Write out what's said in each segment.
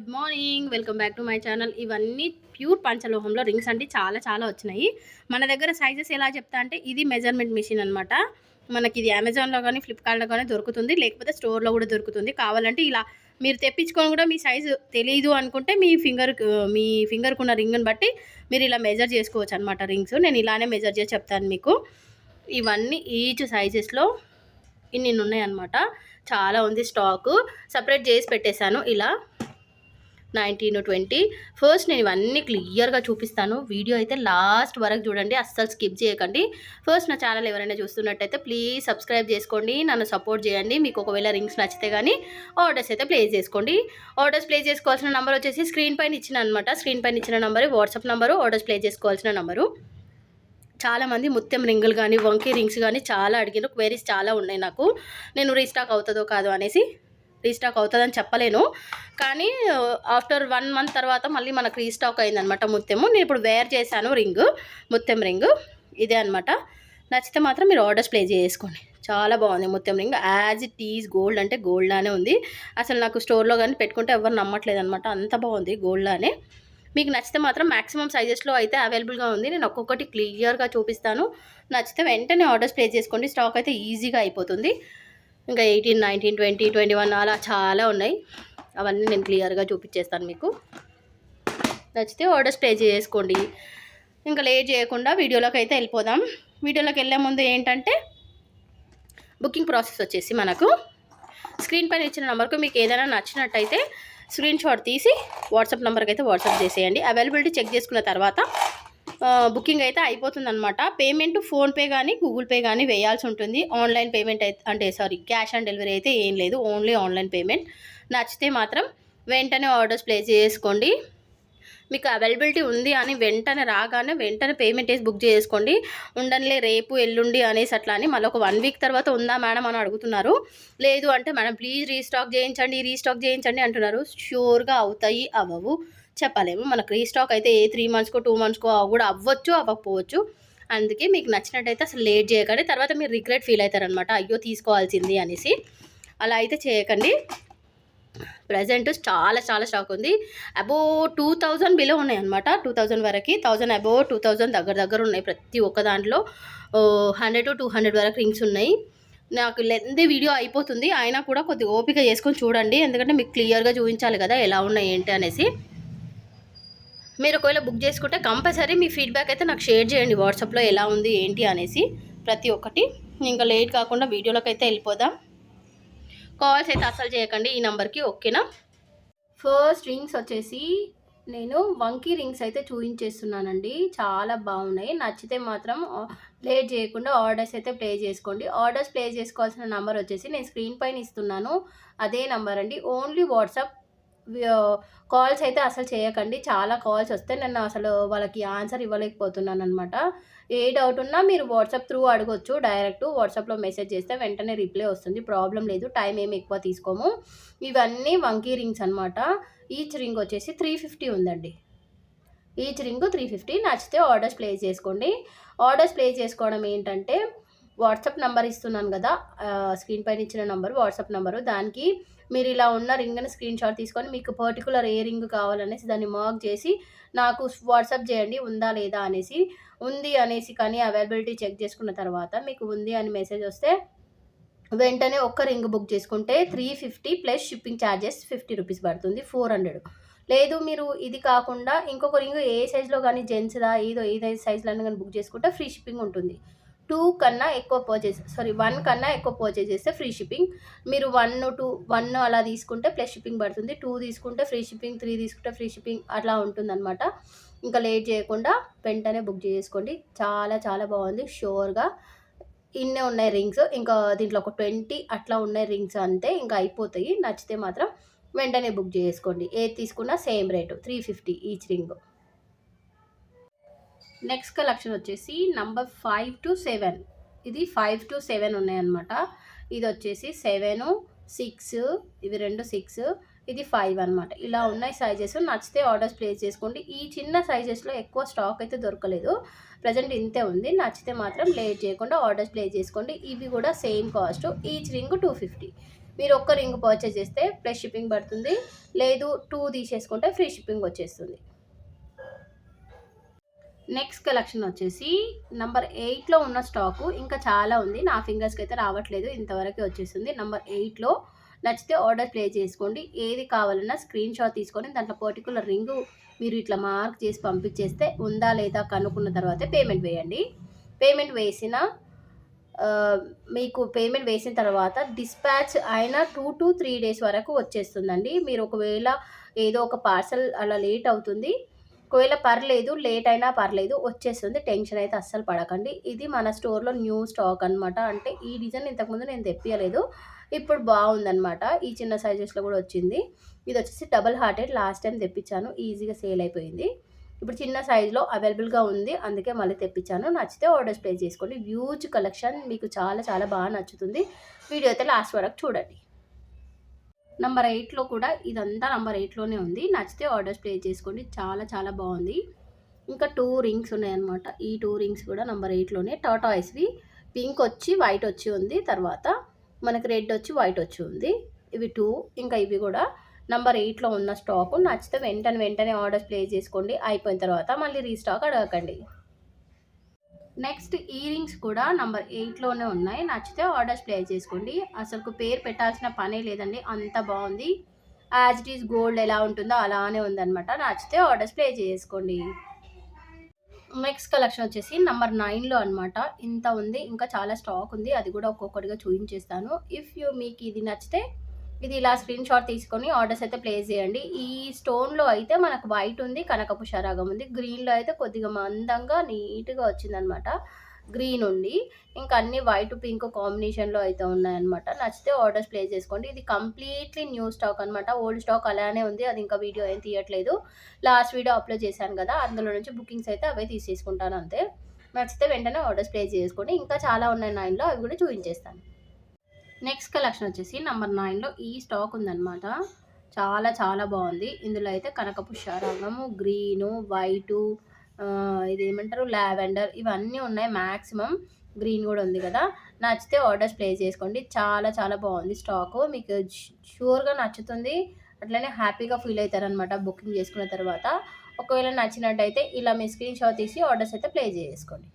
Good morning. Welcome back to my channel. ఇవన్నీ pure పంచలోహంలో rings అండి. చాలా చాలా వచ్చినాయి. మన దగ్గర సైజెస్ ఎలా చెప్తా అంటే ఇది మెజర్మెంట్ మిషన్ అనమాట. మనకి ఇది అమెజాన్లో కానీ ఫ్లిప్కార్ట్లో కానీ దొరుకుతుంది, లేకపోతే స్టోర్లో కూడా దొరుకుతుంది. కావాలంటే ఇలా మీరు తెప్పించుకొని కూడా మీ సైజు తెలియదు అనుకుంటే మీ ఫింగర్కు ఉన్న రింగ్ని బట్టి మీరు ఇలా మెజర్ చేసుకోవచ్చు అనమాట. రింగ్స్ నేను ఇలానే మెజర్ చేసి చెప్తాను మీకు. ఇవన్నీ ఈచ్ సైజెస్లో ఇన్ని ఉన్నాయి అనమాట. చాలా ఉంది స్టాకు. సపరేట్ చేసి పెట్టేశాను ఇలా 19, 20. ఫస్ట్ నేను ఇవన్నీ క్లియర్గా చూపిస్తాను. వీడియో అయితే లాస్ట్ వరకు చూడండి, అస్సలు స్కిప్ చేయకండి. ఫస్ట్ నా ఛానల్ ఎవరైనా చూస్తున్నట్టయితే ప్లీజ్ సబ్స్క్రైబ్ చేసుకోండి, నన్ను సపోర్ట్ చేయండి. మీకు ఒకవేళ రింగ్స్ నచ్చితే కానీ ఆర్డర్స్ అయితే ప్లేస్ చేసుకోండి. ఆర్డర్స్ ప్లేస్ చేసుకోవాల్సిన నెంబర్ వచ్చేసి స్క్రీన్ పైన ఇచ్చిన అనమాట. స్క్రీన్ పైన ఇచ్చిన number WhatsApp number, orders place చేసుకోవాల్సిన నెంబరు. చాలామంది ముత్యం రింగులు కానీ వంకీ రింగ్స్ కానీ చాలా అడిగిన క్వైరీస్ చాలా ఉన్నాయి నాకు. నేను రీస్టాక్ అవుతుందో కాదో అనేసి. రీస్టాక్ అవుతుందని చెప్పలేను, కానీ ఆఫ్టర్ 1 మంత్ తర్వాత మళ్ళీ మనకు రీస్టాక్ అయిందనమాట ముత్యము. నేను ఇప్పుడు వేర్ చేశాను ముత్యం రింగు ఇదే అనమాట. నచ్చితే మాత్రం మీరు ఆర్డర్స్ ప్లేస్ చేసుకోండి. చాలా బాగుంది ముత్యం ring. As it is gold అంటే గోల్డ్ లానే ఉంది. అసలు నాకు స్టోర్లో కానీ పెట్టుకుంటే ఎవరు నమ్మట్లేదు అనమాట, అంత బాగుంది గోల్డ్ లానే. మీకు నచ్చితే మాత్రం మ్యాక్సిమం సైజెస్లో అయితే అవైలబుల్గా ఉంది. నేను ఒక్కొక్కటి క్లియర్గా చూపిస్తాను. నచ్చితే వెంటనే ఆర్డర్స్ ప్లేస్ చేసుకోండి. స్టాక్ అయితే ఈజీగా అయిపోతుంది. ఇంకా 18, 19, 20, 21 అలా చాలా ఉన్నాయి. అవన్నీ నేను క్లియర్గా చూపించేస్తాను మీకు. నచ్చితే ఆర్డర్స్ ప్లేస్ చేసుకోండి. ఇంకా లేట్ చేయకుండా వీడియోలోకి అయితే వెళ్ళిపోదాం. వీడియోలోకి వెళ్ళే ముందు ఏంటంటే బుకింగ్ ప్రాసెస్ వచ్చేసి మనకు స్క్రీన్ పైన ఇచ్చిన నెంబర్కు మీకు ఏదైనా నచ్చినట్టయితే స్క్రీన్ షాట్ తీసి వాట్సాప్ నెంబర్కి అయితే వాట్సాప్ చేసేయండి. అవైలబిలిటీ చెక్ చేసుకున్న తర్వాత బుకింగ్ అయితే అయిపోతుందన్నమాట. పేమెంట్ ఫోన్పే కానీ గూగుల్ పే కానీ వేయాల్సి ఉంటుంది. ఆన్లైన్ పేమెంట్ అయితే క్యాష్ ఆన్ డెలివరీ అయితే ఏం లేదు, ఓన్లీ ఆన్లైన్ పేమెంట్. నచ్చితే మాత్రం వెంటనే ఆర్డర్స్ ప్లేస్ చేసుకోండి. మీకు అవైలబిలిటీ ఉంది అని వెంటనే పేమెంట్ వేసి బుక్ చేసుకోండి. ఉండనిలే రేపు ఎల్లుండి అనేసి అట్లా అని మళ్ళీ ఒక 1 వీక్ తర్వాత ఉందా మేడం అని అడుగుతున్నారు. లేదు అంటే మేడం ప్లీజ్ రీస్టాక్ చేయించండి అంటున్నారు. షూర్గా అవుతాయి అవ్వవు చెప్పలేము. మనకు రీస్టాక్ అయితే 3 మంత్స్కో 2 మంత్స్కో కూడా అవ్వచ్చు అవ్వకపోవచ్చు. అందుకే మీకు నచ్చినట్టయితే అసలు లేట్ చేయకండి. తర్వాత మీరు రిగ్రెట్ ఫీల్ అవుతారనమాట, అయ్యో తీసుకోవాల్సింది అనేసి. అలా అయితే చేయకండి. ప్రజెంట్ చాలా చాలా స్టాక్ ఉంది. అబోవ్ 2000 బిలో ఉన్నాయి అనమాట. 2000 వరకు, 1000 అబోవ్ 2000 దగ్గర ఉన్నాయి. ప్రతి ఒక్క దాంట్లో 100 to 200 వరకు రింగ్స్ ఉన్నాయి. నాకు లెంది వీడియో అయిపోతుంది, అయినా కూడా కొద్దిగా ఓపిక చేసుకొని చూడండి, ఎందుకంటే మీకు క్లియర్గా చూపించాలి కదా ఎలా ఉన్నాయి ఏంటి అనేసి. మీరు ఒకవేళ బుక్ చేసుకుంటే కంపల్సరీ మీ ఫీడ్బ్యాక్ అయితే నాకు షేర్ చేయండి వాట్సాప్లో, ఎలా ఉంది ఏంటి అనేసి ప్రతి ఒక్కటి. ఇంకా లేట్ కాకుండా వీడియోలోకి అయితే వెళ్ళిపోదాం. కాల్స్ అయితే అసలు చేయకండి ఈ నెంబర్కి, ఓకేనా. ఫస్ట్ రింగ్స్ వచ్చేసి నేను వంకీ రింగ్స్ అయితే చూపించేస్తున్నానండి. చాలా బాగున్నాయి. నచ్చితే మాత్రం లేట్ చేయకుండా ఆర్డర్స్ అయితే ప్లేస్ చేసుకోండి. ఆర్డర్స్ ప్లేస్ చేసుకోవాల్సిన నెంబర్ వచ్చేసి నేను స్క్రీన్ పైన ఇస్తున్నాను, అదే నెంబర్ అండి. Only WhatsApp. కాల్స్ అయితే అసలు చేయకండి. చాలా కాల్స్ వస్తే నేను అసలు వాళ్ళకి ఆన్సర్ ఇవ్వలేకపోతున్నాను అనమాట. ఏ డౌట్ ఉన్నా మీరు వాట్సాప్ త్రూ అడగొచ్చు. డైరెక్ట్ వాట్సాప్లో మెసేజ్ చేస్తే వెంటనే రిప్లై వస్తుంది, ప్రాబ్లం లేదు. టైం ఏమి ఎక్కువ తీసుకోము. ఇవన్నీ వంకీ రింగ్స్ అనమాట. ఈచ్ రింగ్ వచ్చేసి 350 ఉందండి. Each ring 350. నచ్చితే ఆర్డర్స్ ప్లేస్ చేసుకోండి. ఆర్డర్స్ ప్లేస్ చేసుకోవడం ఏంటంటే వాట్సాప్ నెంబర్ ఇస్తున్నాను కదా, స్క్రీన్ పైన ఇచ్చిన నెంబర్ వాట్సాప్ నెంబరు. దానికి మీరు ఇలా ఉన్న రింగ్ని స్క్రీన్ షాట్ తీసుకొని మీకు పర్టికులర్ ఏ రింగ్ కావాలనేసి దాన్ని మార్క్ చేసి నాకు వాట్సాప్ చేయండి ఉందా లేదా అనేసి. ఉంది అనేసి కానీ అవైలబిలిటీ చెక్ చేసుకున్న తర్వాత మీకు ఉంది అని మెసేజ్ వస్తే వెంటనే ఒక్క రింగ్ బుక్ చేసుకుంటే 350 ప్లస్ షిప్పింగ్ ఛార్జెస్ 50 రూపీస్ పడుతుంది, 400. లేదు మీరు ఇది కాకుండా ఇంకొక రింగ్ ఏ సైజులో కానీ జెంట్స్దా ఏదో సైజులో కానీ బుక్ చేసుకుంటే ఫ్రీ షిప్పింగ్ ఉంటుంది. 1 కన్నా ఎక్కువ పర్చేజ్ చేస్తే ఫ్రీ షిప్పింగ్. మీరు 1 అలా తీసుకుంటే ప్లస్ షిప్పింగ్ పడుతుంది. 2 తీసుకుంటే ఫ్రీ షిప్పింగ్, 3 తీసుకుంటే ఫ్రీ షిప్పింగ్ అట్లా ఉంటుందన్నమాట. ఇంకా లేట్ చేయకుండా వెంటనే బుక్ చేసుకోండి. చాలా చాలా బాగుంది. షూర్గా ఇన్నే ఉన్నాయి రింగ్స్. ఇంకా దీంట్లో ఒక 20 అట్లా ఉన్నాయి రింగ్స్ అంతే, ఇంకా అయిపోతాయి. నచ్చితే మాత్రం వెంటనే బుక్ చేసుకోండి. ఏది తీసుకున్నా same rate 350 each ring. Next collection వచ్చేసి నంబర్ 5 to 7. ఇది 5 to 7 ఉన్నాయన్నమాట. ఇది వచ్చేసి 7, 6, ఇవి 2 6, ఇది 5 అనమాట. ఇలా ఉన్నాయి సైజెస్. నచ్చితే ఆర్డర్స్ ప్లేస్ చేసుకోండి. ఈ చిన్న సైజెస్లో ఎక్కువ స్టాక్ అయితే దొరకలేదు, ప్రజెంట్ ఇంతే ఉంది. నచ్చితే మాత్రం లేట్ చేయకుండా ఆర్డర్స్ ప్లేస్ చేసుకోండి. ఇవి కూడా సేమ్ కాస్ట్. Each ring 250. మీరు ఒక్క రింగ్ పర్చేస్ చేస్తే ప్లస్ షిప్పింగ్ పడుతుంది, లేదు 2 తీసేసుకుంటే ఫ్రీ షిప్పింగ్ వచ్చేస్తుంది. నెక్స్ట్ కలెక్షన్ వచ్చేసి నంబర్ 8లో ఉన్న స్టాకు ఇంకా చాలా ఉంది. నా ఫింగర్స్కి అయితే రావట్లేదు, ఇంతవరకే వచ్చేసింది. నంబర్ 8లో నచ్చితే ఆర్డర్ ప్లేస్ చేసుకోండి. ఏది కావాలన్నా స్క్రీన్ షాట్ తీసుకొని దాంట్లో పర్టికులర్ రింగు మీరు ఇట్లా మార్క్ చేసి పంపించేస్తే ఉందా లేదా కనుక్కున్న తర్వాతే పేమెంట్ వేయండి. పేమెంట్ వేసిన తర్వాత డిస్పాచ్ అయిన 2 to 3 డేస్ వరకు వచ్చేస్తుందండి. మీరు ఒకవేళ ఏదో ఒక పార్సల్ అలా లేట్ అవుతుంది, ఒకవేళ పర్లేదు లేట్ అయినా పర్లేదు వచ్చేస్తుంది, టెన్షన్ అయితే అస్సలు పడకండి. ఇది మన స్టోర్లో న్యూ స్టాక్ అనమాట. అంటే ఈ డిజైన్ ఇంతకుముందు నేను తెప్పియలేదు, ఇప్పుడు బాగుందనమాట. ఈ చిన్న సైజెస్లో కూడా వచ్చింది. ఇది వచ్చేసి డబల్ హార్టెడ్, లాస్ట్ టైం తెప్పించాను, ఈజీగా సేల్ అయిపోయింది. ఇప్పుడు చిన్న సైజులో అవైలబుల్గా ఉంది, అందుకే మళ్ళీ తెప్పించాను. నచ్చితే ఆర్డర్స్ ప్లేస్ చేసుకోండి. హ్యూజ్ కలెక్షన్, మీకు చాలా చాలా బాగా నచ్చుతుంది. వీడియో అయితే లాస్ట్ వరకు చూడండి. నంబర్ 8లో కూడా ఇదంతా నంబర్ 8లోనే ఉంది. నచ్చితే ఆర్డర్స్ ప్లేస్ చేసుకోండి. చాలా చాలా బాగుంది. ఇంకా 2 రింగ్స్ ఉన్నాయన్నమాట. ఈ 2 రింగ్స్ కూడా నంబర్ 8లోనే టాటాయిస్వి. పింక్ వచ్చి వైట్ వచ్చి ఉంది, తర్వాత మనకి రెడ్ వచ్చి వైట్ వచ్చి ఉంది. ఇవి 2. ఇంకా ఇవి కూడా నంబర్ 8లో ఉన్న స్టాకు. నచ్చితే వెంటనే ఆర్డర్స్ ప్లేస్ చేసుకోండి. అయిపోయిన తర్వాత మళ్ళీ రీస్టాక్ అడగకండి. నెక్స్ట్ ఇయర్ రింగ్స్ కూడా నంబర్ 8లోనే ఉన్నాయి. నచ్చితే ఆర్డర్స్ ప్లేస్ చేసుకోండి. అసలు పేరు పెట్టాల్సిన పనే లేదండి, అంత బాగుంది. యాజ్ ఇట్ ఈస్ గోల్డ్ ఎలా ఉంటుందో అలానే ఉందన్నమాట. నచ్చితే ఆర్డర్స్ ప్లేస్ చేసుకోండి. నెక్స్ట్ కలెక్షన్ వచ్చేసి నంబర్ 9లో అనమాట. ఇంత ఉంది, ఇంకా చాలా స్టాక్ ఉంది, అది కూడా ఒక్కొక్కటిగా చూపించేస్తాను. మీకు ఇది నచ్చితే ఇది ఇలా స్క్రీన్ షాట్ తీసుకొని ఆర్డర్స్ అయితే ప్లేస్ చేయండి. ఈ స్టోన్లో అయితే మనకు వైట్ ఉంది, కనకపు శరాగం ఉంది. గ్రీన్లో అయితే కొద్దిగా మందంగా నీట్గా వచ్చిందనమాట. గ్రీన్ ఉంది, ఇంకా అన్ని వైట్ పింక్ కాంబినేషన్లో అయితే ఉన్నాయన్నమాట. నచ్చితే ఆర్డర్స్ ప్లేస్ చేసుకోండి. ఇది కంప్లీట్లీ న్యూ స్టాక్ అనమాట. ఓల్డ్ స్టాక్ అలానే ఉంది, అది ఇంకా వీడియో ఏం తీయట్లేదు. లాస్ట్ వీడియో అప్లోడ్ చేశాను కదా, అందులో నుంచి బుకింగ్స్ అయితే అవే తీసేసుకుంటాను అంతే. నచ్చితే వెంటనే ఆర్డర్స్ ప్లేస్ చేసుకోండి. ఇంకా చాలా ఉన్నాయి 9లో, అవి కూడా చూపించేస్తాను. నెక్స్ట్ కలెక్షన్ వచ్చేసి నంబర్ 9లో ఈ స్టాక్ ఉందన్నమాట. చాలా చాలా బాగుంది. ఇందులో అయితే కనకపు శరాగము, గ్రీను, వైటు, ఇది ఏమంటారు లావెండర్, ఇవన్నీ ఉన్నాయి. మ్యాక్సిమం గ్రీన్ కూడా ఉంది కదా. నచ్చితే ఆర్డర్స్ ప్లేస్ చేసుకోండి. చాలా చాలా బాగుంది స్టాకు, మీకు షూర్గా నచ్చుతుంది. అట్లనే హ్యాపీగా ఫీల్ అవుతారనమాట బుకింగ్ చేసుకున్న తర్వాత. ఒకవేళ నచ్చినట్టయితే ఇలా మీ స్క్రీన్ షాట్ తీసి ఆర్డర్స్ అయితే ప్లేస్ చేసుకోండి.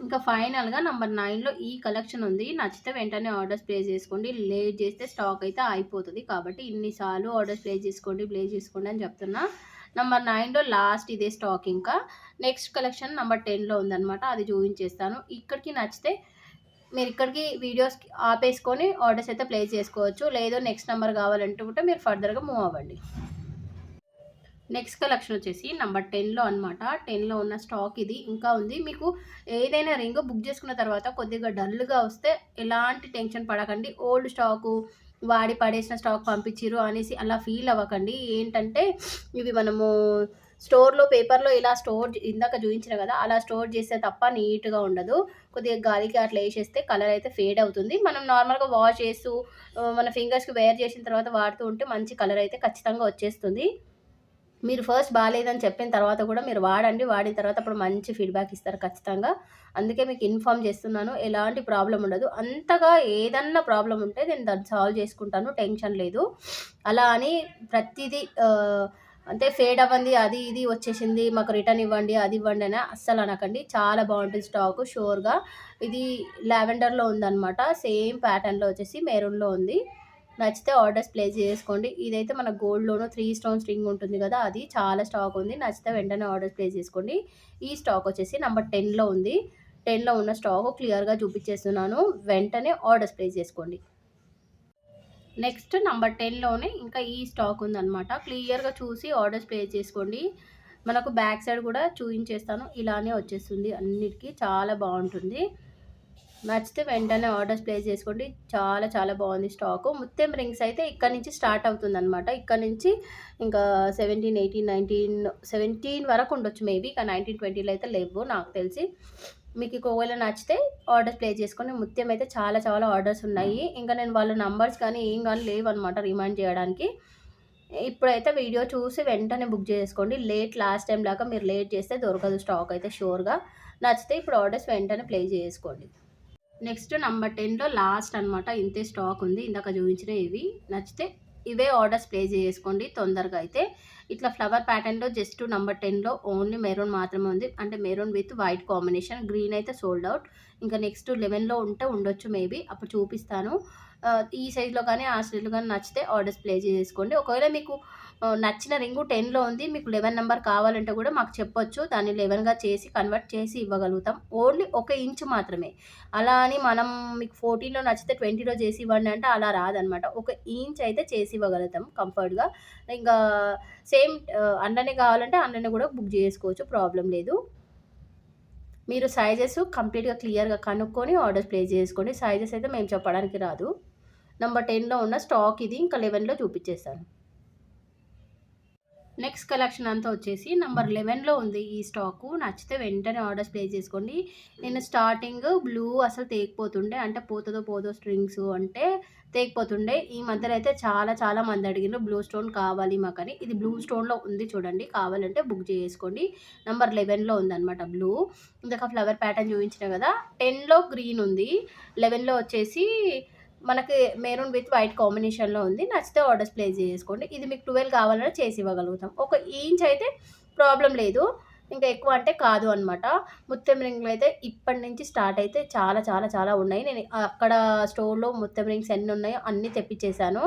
ఇంకా ఫైనల్గా నంబర్ 9లో ఈ కలెక్షన్ ఉంది. నచ్చితే వెంటనే ఆర్డర్స్ ప్లేస్ చేసుకోండి. లేట్ చేస్తే స్టాక్ అయితే అయిపోతుంది, కాబట్టి ఇన్నిసార్లు ఆర్డర్స్ ప్లేస్ చేసుకోండి అని చెప్తున్నా. నంబర్ 9లో లాస్ట్ ఇదే స్టాక్. ఇంకా నెక్స్ట్ కలెక్షన్ నంబర్ 10లో ఉందన్నమాట, అది చూపించేస్తాను. ఇక్కడికి నచ్చితే మీరు ఇక్కడికి వీడియోస్ ఆపేసుకొని ఆర్డర్స్ అయితే ప్లేస్ చేసుకోవచ్చు, లేదు నెక్స్ట్ నెంబర్ కావాలంటే మీరు ఫర్దర్గా మూవ్ అవ్వండి. నెక్స్ట్ కలెక్షన్ వచ్చేసి నంబర్ 10లో అనమాట. 10లో ఉన్న స్టాక్ ఇది ఇంకా ఉంది. మీకు ఏదైనా రింగ్ బుక్ చేసుకున్న తర్వాత కొద్దిగా డల్గా వస్తే ఎలాంటి టెన్షన్ పడకండి. ఓల్డ్ స్టాకు, వాడి పడేసిన స్టాక్ పంపించిరు అనేసి అలా ఫీల్ అవ్వకండి. ఏంటంటే ఇవి మనము స్టోర్లో పేపర్లో ఇలా ఇందాక చూపించిన కదా, అలా స్టోర్ చేస్తే తప్ప నీట్గా ఉండదు. కొద్దిగా గాలికి అట్లా వేసేస్తే కలర్ అయితే ఫేడ్ అవుతుంది. మనం నార్మల్గా వాష్ చేస్తూ మన ఫింగర్స్కి వేర్ చేసిన తర్వాత వాడుతూ ఉంటే మంచి కలర్ అయితే ఖచ్చితంగా వచ్చేస్తుంది. మీరు ఫస్ట్ బాగాలేదని చెప్పిన తర్వాత కూడా మీరు వాడండి. వాడిన తర్వాత అప్పుడు మంచి ఫీడ్బ్యాక్ ఇస్తారు ఖచ్చితంగా. అందుకే మీకు ఇన్ఫార్మ్ చేస్తున్నాను, ఎలాంటి ప్రాబ్లం ఉండదు. అంతగా ఏదన్నా ప్రాబ్లం ఉంటే నేను దాన్ని సాల్వ్ చేసుకుంటాను, టెన్షన్ లేదు. అలా అని ప్రతిదీ అంటే ఫేడ్ అవ్వండి, అది ఇది వచ్చేసింది మాకు రిటర్న్ ఇవ్వండి, అది ఇవ్వండి అని అస్సలు అనకండి. చాలా బాగుంటుంది స్టాకు షూర్గా. ఇది లావెండర్లో ఉందన్నమాట. సేమ్ ప్యాటర్న్లో వచ్చేసి మెరూన్లో ఉంది. నచ్చితే ఆర్డర్స్ ప్లేస్ చేసుకోండి. ఇదైతే మన గోల్డ్లోనూ 3 స్టోన్స్ రింగ్ ఉంటుంది కదా, అది చాలా స్టాక్ ఉంది. నచ్చితే వెంటనే ఆర్డర్స్ ప్లేస్ చేసుకోండి. ఈ స్టాక్ వచ్చేసి నంబర్ 10లో ఉంది. 10లో ఉన్న స్టాక్ క్లియర్గా చూపించేస్తున్నాను, వెంటనే ఆర్డర్స్ ప్లేస్ చేసుకోండి. నెక్స్ట్ నంబర్ 10లోనే ఇంకా ఈ స్టాక్ ఉందన్నమాట. క్లియర్గా చూసి ఆర్డర్స్ ప్లేస్ చేసుకోండి. మనకు బ్యాక్ సైడ్ కూడా చూపించేస్తాను, ఇలానే వచ్చేస్తుంది అన్నిటికీ. చాలా బాగుంటుంది. నచ్చితే వెంటనే ఆర్డర్స్ ప్లేస్ చేసుకోండి. చాలా చాలా బాగుంది స్టాకు. ముత్యం రింగ్స్ అయితే ఇక్కడ నుంచి స్టార్ట్ అవుతుందన్నమాట. ఇక్కడ నుంచి ఇంకా 17, 18, 19, 17 వరకు ఉండొచ్చు మేబీ, కానీ 19, 20లో అయితే లేవు నాకు తెలిసి. మీకు ఒకవేళ నచ్చితే ఆర్డర్స్ ప్లేస్ చేసుకొని. ముత్యం అయితే చాలా చాలా ఆర్డర్స్ ఉన్నాయి. ఇంకా నేను వాళ్ళ నంబర్స్ కానీ ఏం కానీ లేవన్నమాట రిమైండ్ చేయడానికి. ఇప్పుడైతే వీడియో చూసి వెంటనే బుక్ చేసుకోండి. లాస్ట్ టైం లాగా మీరు లేట్ చేస్తే దొరకదు స్టాక్ అయితే షూర్గా. నచ్చితే ఇప్పుడు ఆర్డర్స్ వెంటనే ప్లేస్ చేసుకోండి. నెక్స్ట్ నంబర్ 10లో లాస్ట్ అనమాట. ఇంతే స్టాక్ ఉంది. ఇందాక చూపించినవి ఇవి. నచ్చితే ఇవే ఆర్డర్స్ ప్లేస్ చేసుకోండి తొందరగా అయితే. ఇట్లా ఫ్లవర్ ప్యాటర్న్‌లో జస్ట్ నంబర్ 10లో ఓన్లీ మెరూన్ మాత్రమే ఉంది. అంటే maroon with white combination. Green అయితే సోల్డ్ అవుట్. ఇంకా నెక్స్ట్ 11లో ఉంటే ఉండొచ్చు మేబీ. అప్పుడు చూపిస్తాను. ఈ సైజ్‌లో గానీ, ఆ సైజ్‌లో గానీ నచ్చితే ఆర్డర్స్ ప్లేస్ చేసుకోండి. ఒకవేళ మీకు నచ్చిన రింగు 10లో ఉంది. మీకు 11 నంబర్ కావాలంటే కూడా మాకు చెప్పొచ్చు. దాన్ని 11గా చేసి కన్వర్ట్ చేసి ఇవ్వగలుగుతాం. ఓన్లీ 1 ఇంచ్ మాత్రమే. అలా అని మనం మీకు 14లో నచ్చితే 20లో చేసి ఇవ్వండి అంటే అలా రాదనమాట. 1 ఇంచ్ అయితే చేసి ఇవ్వగలుగుతాం కంఫర్ట్‌గా. ఇంకా సేమ్ అందులోనే కావాలంటే అందులోనే కూడా బుక్ చేసుకోవచ్చు. ప్రాబ్లమ్ లేదు. మీరు సైజెస్ కంప్లీట్‌గా క్లియర్‌గా కనుక్కొని ఆర్డర్స్ ప్లేస్ చేసుకోండి. సైజెస్ అయితే మేము చెప్పడానికి రాదు. నంబర్ 10లో ఉన్న స్టాక్ ఇది. ఇంకా 11లో చూపించేస్తాను. నెక్స్ట్ కలెక్షన్ అంతా వచ్చేసి నంబర్ 11లో ఉంది ఈ స్టాకు. నచ్చితే వెంటనే ఆర్డర్స్ ప్లేస్ చేసుకోండి. నేను స్టార్టింగ్ బ్లూ అసలు తేకపోతుండే. అంటే పోతదో పోదో స్ట్రింగ్స్ అంటే తేకపోతుండే. ఈ మధ్యలో అయితే చాలా చాలా మంది అడిగిర్రు బ్లూ స్టోన్ కావాలి మాకని. ఇది బ్లూ స్టోన్‌లో ఉంది చూడండి. కావాలంటే బుక్ చేసుకోండి. నంబర్ 11లో ఉందనమాట బ్లూ. ఇందాక ఫ్లవర్ ప్యాటర్న్ చూపించిన కదా! 10లో గ్రీన్ ఉంది. 11లో వచ్చేసి మనకి మెరూన్ విత్ వైట్ కాంబినేషన్‌లో ఉంది. నచ్చితే ఆర్డర్స్ ప్లేస్ చేసుకోండి. ఇది మీకు 12 కావాలన్నా చేసి ఇవ్వగలుగుతాం. 1 ఇంచ్ అయితే ప్రాబ్లమ్ లేదు. ఇంకా ఎక్కువ అంటే కాదు అనమాట. ముత్యం రింగులు అయితే ఇప్పటి నుంచి స్టార్ట్ అయితే చాలా చాలా చాలా ఉన్నాయి. నేను అక్కడ స్టోర్‌లో ముత్యం రింగ్స్ ఎన్నున్నాయో అన్నీ తెప్పిచ్చేసాను.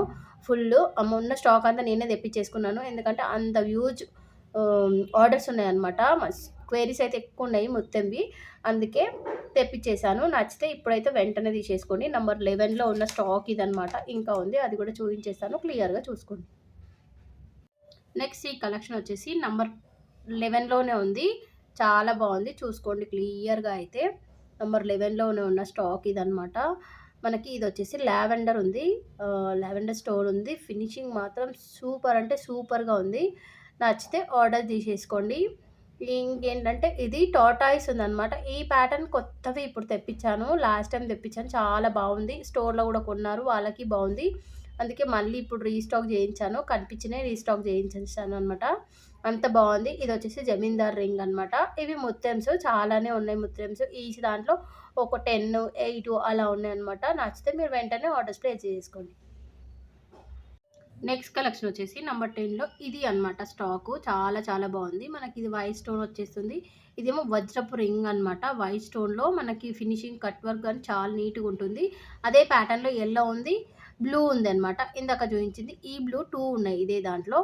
ఫుల్లు. ఉన్న స్టాక్ అంతా నేనే తెప్పిచ్చేసుకున్నాను. ఎందుకంటే అంత హ్యూజ్ ఆర్డర్స్ ఉన్నాయన్నమాట. క్వెరీస్ అయితే ఎక్కువున్నాయి ముత్యంవి. అందుకే తెప్పిచ్చేసాను. నచ్చితే ఇప్పుడైతే వెంటనే తీసేసుకోండి. నంబర్ 11లో ఉన్న స్టాక్ ఇదనమాట. ఇంకా ఉంది. అది కూడా చూయించేస్తాను. క్లియర్‌గా చూసుకోండి. నెక్స్ట్ ఈ కలెక్షన్ వచ్చేసి నంబర్ 11లోనే ఉంది. చాలా బావుంది. చూసుకోండి క్లియర్‌గా అయితే. నంబర్ 11లోనే ఉన్న స్టాక్ ఇదనమాట. మనకి ఇదొచ్చేసి లావెండర్ ఉంది. లావెండర్ స్టోన్ ఉంది. ఫినిషింగ్ మాత్రం సూపర్ అంటే సూపర్‌గా ఉంది. నచ్చితే ఆర్డర్ తీసేసుకోండి. ఇంకేంటంటే ఇది టార్టాయిస్ ఉందనమాట. ఈ ప్యాటర్న్ కొత్తవి ఇప్పుడు తెప్పించాను. లాస్ట్ టైమ్ తెప్పించాను. చాలా బావుంది. స్టోర్‌లో కూడా కొన్నారు. వాళ్ళకి బావుంది. అందుకే మళ్ళీ ఇప్పుడు రీస్టాక్ చేయించాను. కనిపించినయి రీస్టాక్ చేయించేసాననమాట. అంత బావుంది. ఇదొచ్చేసి జమీందార్ రింగ్ అనమాట. ఇవి ముత్యమ్స్ చాలానే ఉన్నాయి ముత్యమ్స్. ఈచ్ దాంట్లో ఒక 10, 8 అలా ఉన్నాయన్నమాట. నచ్చితే మీరు వెంటనే ఆర్డర్స్ ప్లేస్ చేసుకోండి. నెక్స్ట్ కలెక్షన్ వచ్చేసి నంబర్ 10లో ఇది అనమాట స్టాకు. చాలా చాలా బావుంది. మనకిది వైట్ స్టోన్ వచ్చేస్తుంది. ఇదేమో వజ్రపు రింగ్ అనమాట. వైట్ స్టోన్‌లో మనకి ఫినిషింగ్ కట్ వర్క్ గాని చాలా నీట్‌గుంటుంది. అదే ప్యాటర్న్‌లో యెల్లో ఉంది, బ్లూ ఉందనమాట. ఇందాక చూయించింది. ఈ బ్లూ 2 ఉన్నాయి ఇదే దాంట్లో.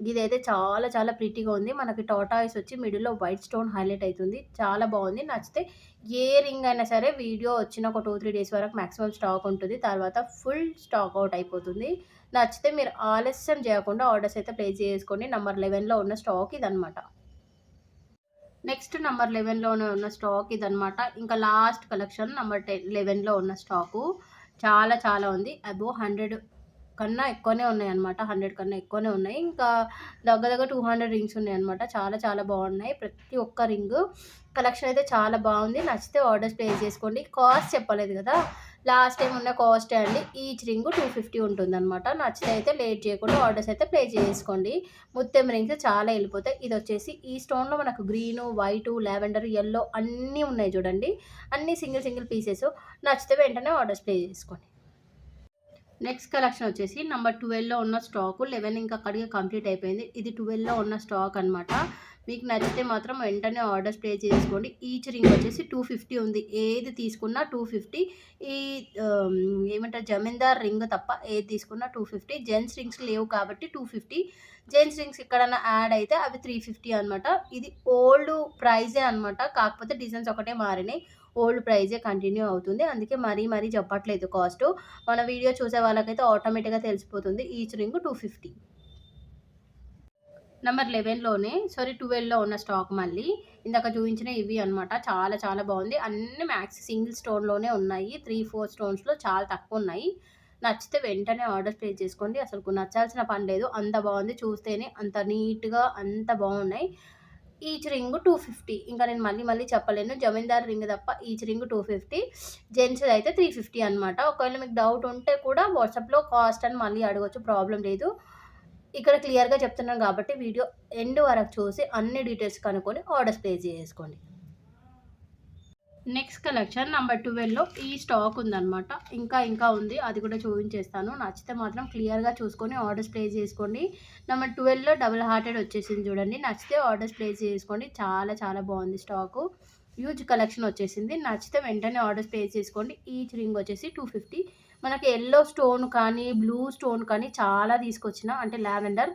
ఇదైతే చాలా చాలా ప్రిటీగా ఉంది. మనకి టార్టాయిస్ వచ్చి మిడిల్‌లో వైట్ స్టోన్ హైలైట్ అయితుంది. చాలా బావుంది. నచ్చితే ఏ రింగ్ అయినా సరే వీడియో వచ్చిన ఒక 2, 3 డేస్ వరకు మాక్సిమం స్టాక్ ఉంటుంది. తర్వాత ఫుల్ స్టాక్ ఔట్ అయిపోతుంది. నచ్చితే మీరు ఆలస్యం చేయకుండా ఆర్డర్స్ అయితే ప్లేస్ చేసుకోండి. నంబర్ 11లో ఉన్న స్టాక్ ఇదనమాట. నెక్స్ట్ నంబర్ 11లోనే ఉన్న స్టాక్ ఇదనమాట. ఇంకా లాస్ట్ కలెక్షన్ నంబర్ 11లో ఉన్న స్టాకు. చాలా చాలా ఉంది. అబోవ్ 100 కన్నా ఎక్కువనే ఉన్నాయన్నమాట. 100 కన్నా ఎక్కువనే ఉన్నాయి. ఇంకా దగ్గర దగ్గర 200 రింగ్స్ ఉన్నాయన్నమాట. చాలా చాలా బాగున్నాయి. ప్రతి ఒక్క రింగు కలెక్షన్ అయితే చాలా బాగుంది. నచ్చితే ఆర్డర్స్ ప్లేస్ చేసుకోండి. కాస్ట్ చెప్పలేదు కదా! లాస్ట్ టైమ్ ఉన్న కాస్టే అండి. ఈచ్ రింగు 250 ఉంటుందన్నమాట. నచ్చితే అయితే లేట్ చేయకుండా ఆర్డర్స్ అయితే ప్లేస్ చేసుకోండి. ముత్యం రింగ్స్ చాలా ఎళ్ళిపోతాయి. ఇదొచ్చేసి ఈ స్టోన్‌లో మనకు గ్రీను, వైటు, లావెండర్, యెల్లో అన్నీ ఉన్నాయి చూడండి. అన్నీ సింగిల్ సింగిల్ పీసెసు. నచ్చితే వెంటనే ఆర్డర్స్ ప్లేస్ చేసుకోండి. నెక్స్ట్ కలెక్షన్ వచ్చేసి నంబర్ 12లో ఉన్న స్టాకు. 11 ఇంకా అక్కడికే కంప్లీట్ అయిపోయింది. ఇది 12లో ఉన్న స్టాక్ అనమాట. మీకు నచ్చితే మాత్రం వెంటనే ఆర్డర్స్ ప్లేస్ చేసుకోండి. ఈచ్ రింగ్ వచ్చేసి 250 ఉంది. ఏది తీసుకున్నా 250. ఈ ఏమంటారు జమీందార్ రింగ్ తప్ప ఏది తీసుకున్నా 250. జెంట్స్ రింగ్స్ లేవు కాబట్టి 250. జెంట్స్ రింగ్స్ ఎక్కడన్నా యాడ్ అయితే అవి 350 అనమాట. ఇది ఓల్డ్ ప్రైజే అనమాట. కాకపోతే డిజైన్స్ ఒకటే మారినాయి. ఓల్డ్ ప్రైజే కంటిన్యూ అవుతుంది. అందుకే మరీ చెప్పట్లేదు కాస్టు. మన వీడియో చూసే వాళ్ళకైతే ఆటోమేటిక్‌గా తెలిసిపోతుంది. Each ring 250. నంబర్ 12లో ఉన్న స్టాక్ మళ్ళీ. ఇందాక చూయించిన ఇవి అనమాట. చాలా చాలా బావుంది. అన్నీ మ్యాక్స్ సింగిల్ స్టోన్‌లోనే ఉన్నాయి. 3, 4 స్టోన్స్‌లో చాలా తక్కువున్నాయి. నచ్చితే వెంటనే ఆర్డర్స్ ప్లేస్ చేసుకోండి. అసలుకు నచ్చాల్సిన పని లేదు. అంత బావుంది. చూస్తేనే అంత నీట్‌గా అంత బావున్నాయి. Each ring 250. ఇంకా నేను మళ్ళీ చెప్పలేను. జమీందార్ రింగ్ తప్ప ఈచ్ రింగ్ 250. జెంట్స్‌దయితే 350 అనమాట. ఒకవేళ మీకు డౌట్ ఉంటే కూడా వాట్సాప్‌లో కాస్ట్ అని మళ్ళీ అడగొచ్చు. ప్రాబ్లమ్ లేదు. ఇక్కడ క్లియర్‌గా చెప్తున్నాను కాబట్టి వీడియో ఎండ్ వరకు చూసి అన్ని డీటెయిల్స్ కనుక్కొని ఆర్డర్స్ ప్లేస్ చేసుకోండి. నెక్స్ట్ కలెక్షన్ నెంబర్ 12లో ఈ స్టాక్ ఉందన్నమాట. ఇంకా ఉంది. అది కూడా చూపించేస్తాను. నచ్చితే మాత్రం క్లియర్‌గా చూసుకొని ఆర్డర్స్ ప్లేస్ చేసుకోండి. నెంబర్ 12లో డబుల్ హార్టెడ్ వచ్చేసింది చూడండి. నచ్చితే ఆర్డర్స్ ప్లేస్ చేసుకోండి. చాలా చాలా బాగుంది స్టాకు. హ్యూజ్ కలెక్షన్ వచ్చేసింది. నచ్చితే వెంటనే ఆర్డర్స్ ప్లేస్ చేసుకోండి. ఈచ్ రింగ్ వచ్చేసి 250. మనకి యెల్లో స్టోన్ కానీ, బ్లూ స్టోన్ కానీ చాలా తీసుకొచ్చిన, అంటే లావెండర్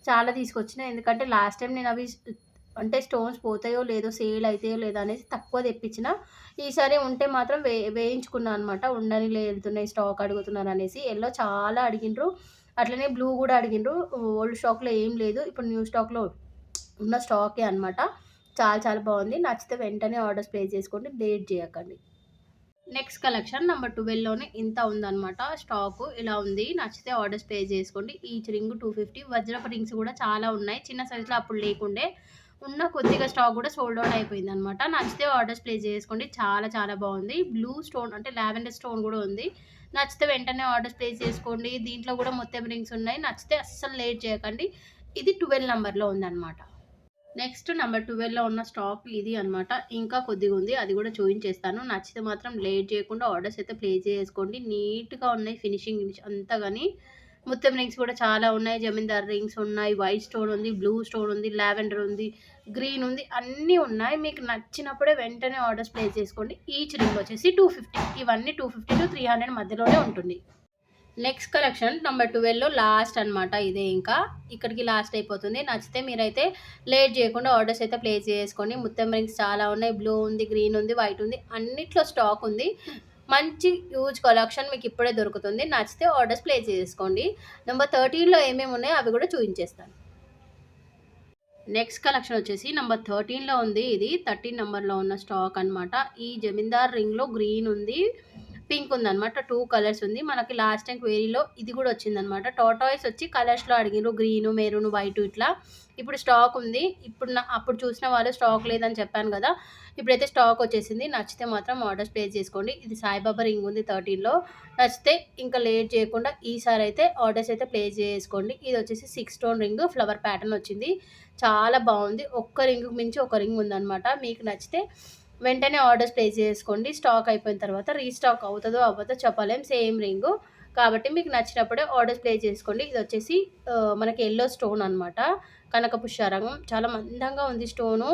చాలా తీసుకొచ్చిన. ఎందుకంటే లాస్ట్ టైం నేను అవి అంటే స్టోన్స్ పోతాయో లేదో, సేల్ అయితాయో లేదో అనేసి తక్కువ తెప్పించిన. ఈసారి ఉంటే మాత్రం వేయించుకున్నా అనమాట. ఉండని వెళ్తున్నాయి స్టాక్ అడుగుతున్నారు అనేసి. యెల్లో చాలా అడిగిండ్రు. అట్లనే బ్లూ కూడా అడిగిండ్రు. ఓల్డ్ స్టాక్‌లో ఏం లేదు. ఇప్పుడు న్యూ స్టాక్‌లో ఉన్న స్టాకే అనమాట. చాలా చాలా బాగుంది. నచ్చితే వెంటనే ఆర్డర్స్ ప్లేస్ చేసుకోండి. లేట్ చేయకండి. నెక్స్ట్ కలెక్షన్ నెంబర్ 12లోనే ఇంత ఉందనమాట. స్టాకు ఇలా ఉంది. నచ్చితే ఆర్డర్స్ ప్లేస్ చేసుకోండి. Each ring 250. వజ్రపు రింగ్స్ కూడా చాలా ఉన్నాయి. చిన్న సైజులో అప్పుడు లేకుండే. ఉన్న కొద్దిగా స్టాక్ కూడా సోల్డ్ అవుట్ అయిపోయిందనమాట. నచ్చితే ఆర్డర్స్ ప్లేస్ చేసుకోండి. చాలా చాలా బాగుంది. బ్లూ స్టోన్ అంటే లావెండర్ స్టోన్ కూడా ఉంది. నచ్చితే వెంటనే ఆర్డర్స్ ప్లేస్ చేసుకోండి. దీంట్లో కూడా మొత్తం రింగ్స్ ఉన్నాయి. నచ్చితే అస్సలు లేట్ చేయకండి. ఇది 12 నంబర్‌లో ఉందనమాట. నెక్స్ట్ నెంబర్ 12లో ఉన్న స్టాక్ ఇది అనమాట. ఇంకా కొద్దిగా ఉంది. అది కూడా చూయించేస్తాను. నచ్చితే మాత్రం లేట్ చేయకుండా ఆర్డర్స్ అయితే ప్లేస్ చేసుకోండి. నీట్‌గా ఉన్నాయి ఫినిషింగ్ అంతా గాని. ముత్యం రింగ్స్ కూడా చాలా ఉన్నాయి. జమీందార్ రింగ్స్ ఉన్నాయి. వైట్ స్టోన్ ఉంది. బ్లూ స్టోన్ ఉంది. లావెండర్ ఉంది. గ్రీన్ ఉంది. అన్నీ ఉన్నాయి. మీకు నచ్చినప్పుడే వెంటనే ఆర్డర్స్ ప్లేస్ చేసుకోండి. ఈచ్ రింగ్ వచ్చేసి 250. ఇవన్నీ 250-300 మధ్యలోనే ఉంటుంది. నెక్స్ట్ కలెక్షన్ నెంబర్ 12లో లాస్ట్ అనమాట. ఇదే ఇంకా ఇక్కడికి లాస్ట్ అయిపోతుంది. నచ్చితే మీరైతే లేట్ చేయకుండా ఆర్డర్స్ అయితే ప్లేస్ చేసుకోండి. ముత్యం రింగ్స్ చాలా ఉన్నాయి. బ్లూ ఉంది, గ్రీన్ ఉంది, వైట్ ఉంది. అన్నిట్లో స్టాక్ ఉంది. మంచి హ్యూజ్ కలెక్షన్ మీకు ఇప్పుడే దొరుకుతుంది. నచ్చితే ఆర్డర్స్ ప్లేస్ చేసుకోండి. నెంబర్ 13లో ఏమేమి ఉన్నాయో అవి కూడా చూపించేస్తాను. నెక్స్ట్ కలెక్షన్ వచ్చేసి నెంబర్ 13లో ఉంది. ఇది 13 నెంబర్లో ఉన్న స్టాక్ అనమాట. ఈ జమీందార్ రింగ్లో గ్రీన్ ఉంది, పింక్ ఉందనమాట. 2 కలర్స్ ఉంది. మనకి లాస్ట్ టైం క్వేరీలో ఇది కూడా వచ్చిందనమాట. టాటాయిస్ వచ్చి కలర్స్లో అడిగిరు. గ్రీను, మెరూన్, వైట్ ఇట్లా. ఇప్పుడు స్టాక్ ఉంది. అప్పుడు చూసిన వాళ్ళు స్టాక్ లేదని చెప్పాను కదా. ఇప్పుడైతే స్టాక్ వచ్చేసింది. నచ్చితే మాత్రం ఆర్డర్స్ ప్లేస్ చేసుకోండి. ఇది సాయిబాబా రింగ్ ఉంది 13లో. నచ్చితే ఇంకా లేట్ చేయకుండా ఈసారి అయితే ఆర్డర్స్ అయితే ప్లేస్ చేసుకోండి. ఇది వచ్చేసి 6 స్టోన్ రింగ్ ఫ్లవర్ ప్యాటర్న్ వచ్చింది. చాలా బాగుంది. ఒక్క రింగ్‌కి మించి ఒక రింగ్ ఉందనమాట. మీకు నచ్చితే వెంటనే ఆర్డర్స్ ప్లేస్ చేసుకోండి. స్టాక్ అయిపోయిన తర్వాత రీస్టాక్ అవుతుందో అవ్వదో చెప్పలేం. సేమ్ రింగు కాబట్టి మీకు నచ్చినప్పుడే ఆర్డర్స్ ప్లేస్ చేసుకోండి. ఇది వచ్చేసి మనకి యెల్లో స్టోన్ అనమాట. కనక పుష్యరాగం చాలా మందంగా ఉంది స్టోను.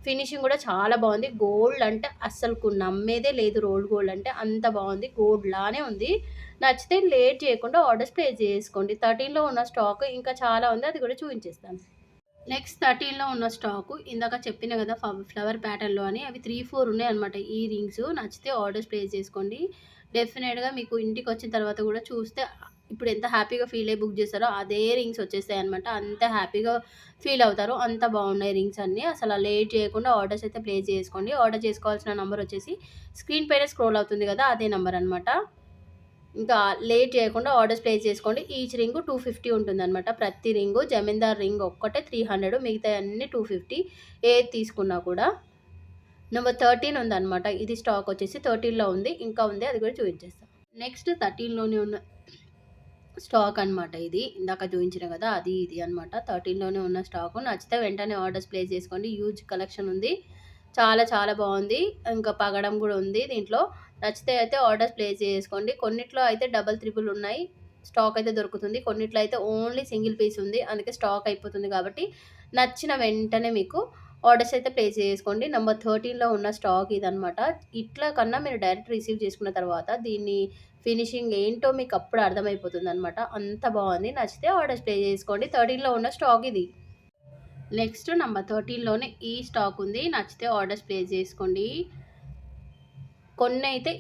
ఫినిషింగ్ కూడా చాలా బాగుంది. గోల్డ్ అంటే అస్సలు నమ్మేదే లేదు. రోల్డ్ గోల్డ్ అంటే అంత బాగుంది. గోల్డ్ లానే ఉంది. నచ్చితే లేట్ చేయకుండా ఆర్డర్స్ ప్లేస్ చేసుకోండి. 13లో ఉన్న స్టాక్ ఇంకా చాలా ఉంది. అది కూడా చూపించేస్తాను. నెక్స్ట్ 13లో ఉన్న స్టాకు ఇందాక చెప్పిన కదా ఫ్లవర్ ప్యాటర్న్‌లో అని. అవి 3, 4 ఉన్నాయన్నమాట ఈ రింగ్స్. నచ్చితే ఆర్డర్స్ ప్లేస్ చేసుకోండి. డెఫినిట్‌గా మీకు ఇంటికొచ్చిన తర్వాత కూడా చూస్తే ఇప్పుడు ఎంత హ్యాపీగా ఫీల్ అయ్యి బుక్ చేస్తారో అదే రింగ్స్ వచ్చేస్తాయన్నమాట. అంత హ్యాపీగా ఫీల్ అవుతారు. అంత బాగున్నాయి రింగ్స్ అన్నీ. అసలు లేట్ చేయకుండా ఆర్డర్స్ అయితే ప్లేస్ చేసుకోండి. ఆర్డర్ చేసుకోవాల్సిన నంబర్ వచ్చేసి స్క్రీన్ పైన స్క్రోల్ అవుతుంది కదా, అదే నంబర్ అనమాట. ఇంకా లేట్ చేయకుండా ఆర్డర్స్ ప్లేస్ చేసుకోండి. ఈచ్ రింగు 250 ఉంటుందన్నమాట. ప్రతి రింగు జమీందార్ రింగ్ ఒక్కటే 300, మిగతా అన్నీ 250 ఏది తీసుకున్నా కూడా. నెంబర్ 13 ఉందన్నమాట. ఇది స్టాక్ వచ్చేసి 13లో ఉంది. ఇంకా ఉంది. అది కూడా చూపించేస్తాను. నెక్స్ట్ 13లోనే ఉన్న స్టాక్ అనమాట. ఇది ఇందాక చూపించిన కదా, అది ఇది అనమాట. 13లోనే ఉన్న స్టాకు. నచ్చితే వెంటనే ఆర్డర్స్ ప్లేస్ చేసుకోండి. హ్యూజ్ కలెక్షన్ ఉంది. చాలా చాలా బాగుంది. ఇంకా పగడం కూడా ఉంది దీంట్లో. నచ్చితే అయితే ఆర్డర్స్ ప్లేస్ చేసుకోండి. కొన్నిట్లో అయితే డబల్, త్రిబుల్ ఉన్నాయి. స్టాక్ అయితే దొరుకుతుంది. కొన్నిట్లో అయితే ఓన్లీ సింగిల్ పీస్ ఉంది. అందుకే స్టాక్ అయిపోతుంది కాబట్టి నచ్చిన వెంటనే మీకు ఆర్డర్స్ అయితే ప్లేస్ చేసుకోండి. నెంబర్ 13లో ఉన్న స్టాక్ ఇదనమాట. ఇట్లా కన్నా మీరు డైరెక్ట్ రిసీవ్ చేసుకున్న తర్వాత దీన్ని ఫినిషింగ్ ఏంటో మీకు అప్పుడు అర్థమైపోతుందనమాట. అంత బాగుంది. నచ్చితే ఆర్డర్స్ ప్లేస్ చేసుకోండి. 13లో ఉన్న స్టాక్ ఇది. నెక్స్ట్ నెంబర్ 13లోనే ఈ స్టాక్ ఉంది. నచ్చితే ఆర్డర్స్ ప్లేస్ చేసుకోండి. కొన్నైతే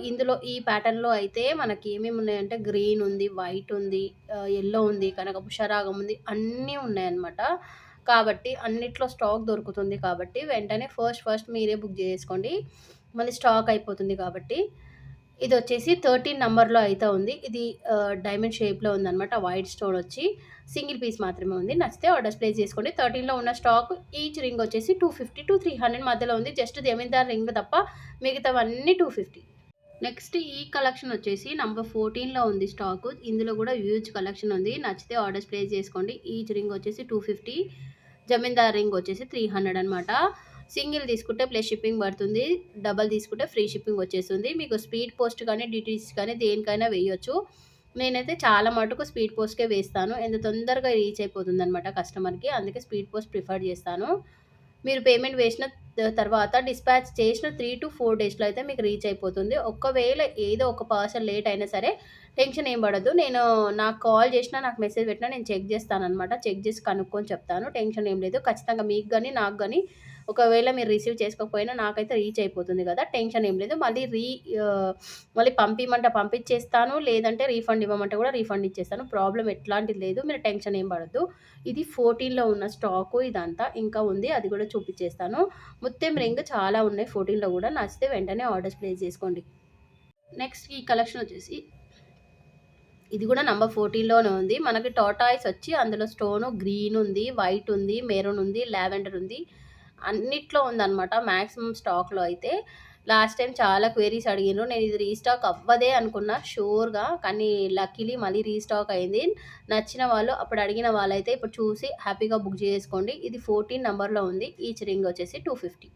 ఇందులో ఈ ప్యాటర్న్‌లో అయితే మనకి ఏమేమి ఉన్నాయంటే గ్రీన్ ఉంది, వైట్ ఉంది, యెల్లో ఉంది, కనకపుష్యరాగం ఉంది, అన్నీ ఉన్నాయన్నమాట. కాబట్టి అన్నిట్లో స్టాక్ దొరుకుతుంది కాబట్టి వెంటనే ఫస్ట్ మీరే బుక్ చేసుకోండి. మళ్ళీ స్టాక్ అయిపోతుంది కాబట్టి. ఇదొచ్చేసి 13 నంబర్‌లో అయితే ఉంది. ఇది డైమండ్ షేప్‌లో ఉందనమాట. వైట్ స్టోన్ వచ్చి సింగిల్ పీస్ మాత్రమే ఉంది. నచ్చితే ఆర్డర్స్ ప్లేస్ చేసుకోండి. 13లో ఉన్న స్టాక్ ఈచ్ రింగ్ వచ్చేసి 250-300 మధ్యలో ఉంది. జస్ట్ జమీందార్ రింగ్ తప్ప మిగతావన్నీ 250. నెక్స్ట్ ఈ కలెక్షన్ వచ్చేసి నంబర్ 14లో ఉంది స్టాకు. ఇందులో కూడా హ్యూజ్ కలెక్షన్ ఉంది. నచ్చితే ఆర్డర్స్ ప్లేస్ చేసుకోండి. ఈచ్ రింగ్ వచ్చేసి 250, జమీందార్ రింగ్ వచ్చేసి 300 అనమాట. సింగిల్ తీసుకుంటే ప్లస్ షిప్పింగ్ పడుతుంది. డబల్ తీసుకుంటే ఫ్రీ షిప్పింగ్ వచ్చేస్తుంది. మీకు స్పీడ్ పోస్ట్ కానీ, డీటీసీ కానీ దేనికైనా వేయొచ్చు. నేనైతే చాలా మటుకు స్పీడ్ పోస్ట్‌కే వేస్తాను. ఎంత తొందరగా రీచ్ అయిపోతుందనమాట కస్టమర్‌కి. అందుకే స్పీడ్ పోస్ట్ ప్రిఫర్ చేస్తాను. మీరు పేమెంట్ వేసిన తర్వాత డిస్పాచ్ చేసిన 3-4 డేస్‌లో అయితే మీకు రీచ్ అయిపోతుంది. ఒకవేళ ఏదో ఒక పార్సెల్ లేట్ అయినా సరే టెన్షన్ ఏం పడొద్దు. నాకు కాల్ చేసినా, నాకు మెసేజ్ పెట్టినా నేను చెక్ చేస్తాననమాట. చెక్ చేసి కనుక్కొని చెప్తాను. టెన్షన్ ఏం లేదు. ఖచ్చితంగా మీకు గాని, నాకు గాని ఒకవేళ మీరు రిసీవ్ చేసుకోకపోయినా నాకైతే రీచ్ అయిపోతుంది కదా! టెన్షన్ ఏం లేదు. మళ్ళీ పంపియమంటే పంపించేస్తాను. లేదంటే రీఫండ్ ఇవ్వమంటే కూడా రీఫండ్ ఇచ్చేస్తాను. ప్రాబ్లమ్ ఎట్లాంటిది లేదు. మీరు టెన్షన్ ఏం పడొద్దు. ఇది 14లో ఉన్న స్టాకు ఇదంతా. ఇంకా ఉంది. అది కూడా చూపించేస్తాను. ముత్యం రింగ్ చాలా ఉన్నాయి 14లో కూడా. నచ్చితే వెంటనే ఆర్డర్స్ ప్లేస్ చేసుకోండి. నెక్స్ట్ ఈ కలెక్షన్ వచ్చేసి ఇది కూడా నంబర్ 14లోనే ఉంది. మనకి టార్టాయిస్ వచ్చి అందులో స్టోను గ్రీన్ ఉంది, వైట్ ఉంది, మెరూన్ ఉంది, లావెండర్ ఉంది. అన్నిట్లో ఉందనమాట మాక్సిమం స్టాక్‌లో అయితే. లాస్ట్ టైమ్ చాలా క్వెరీస్ అడిగిండ్రు. నేను ఇది రీస్టాక్ అవ్వదే అనుకున్నా షూర్‌గా. కానీ లక్కీలీ మళ్ళీ రీస్టాక్ అయింది. నచ్చిన వాళ్ళు అప్పుడు అడిగిన వాళ్ళైతే ఇప్పుడు చూసి హ్యాపీగా బుక్ చేసుకోండి. ఇది 14 నంబర్‌లో ఉంది. ఈచ్ రింగ్ వచ్చేసి 250.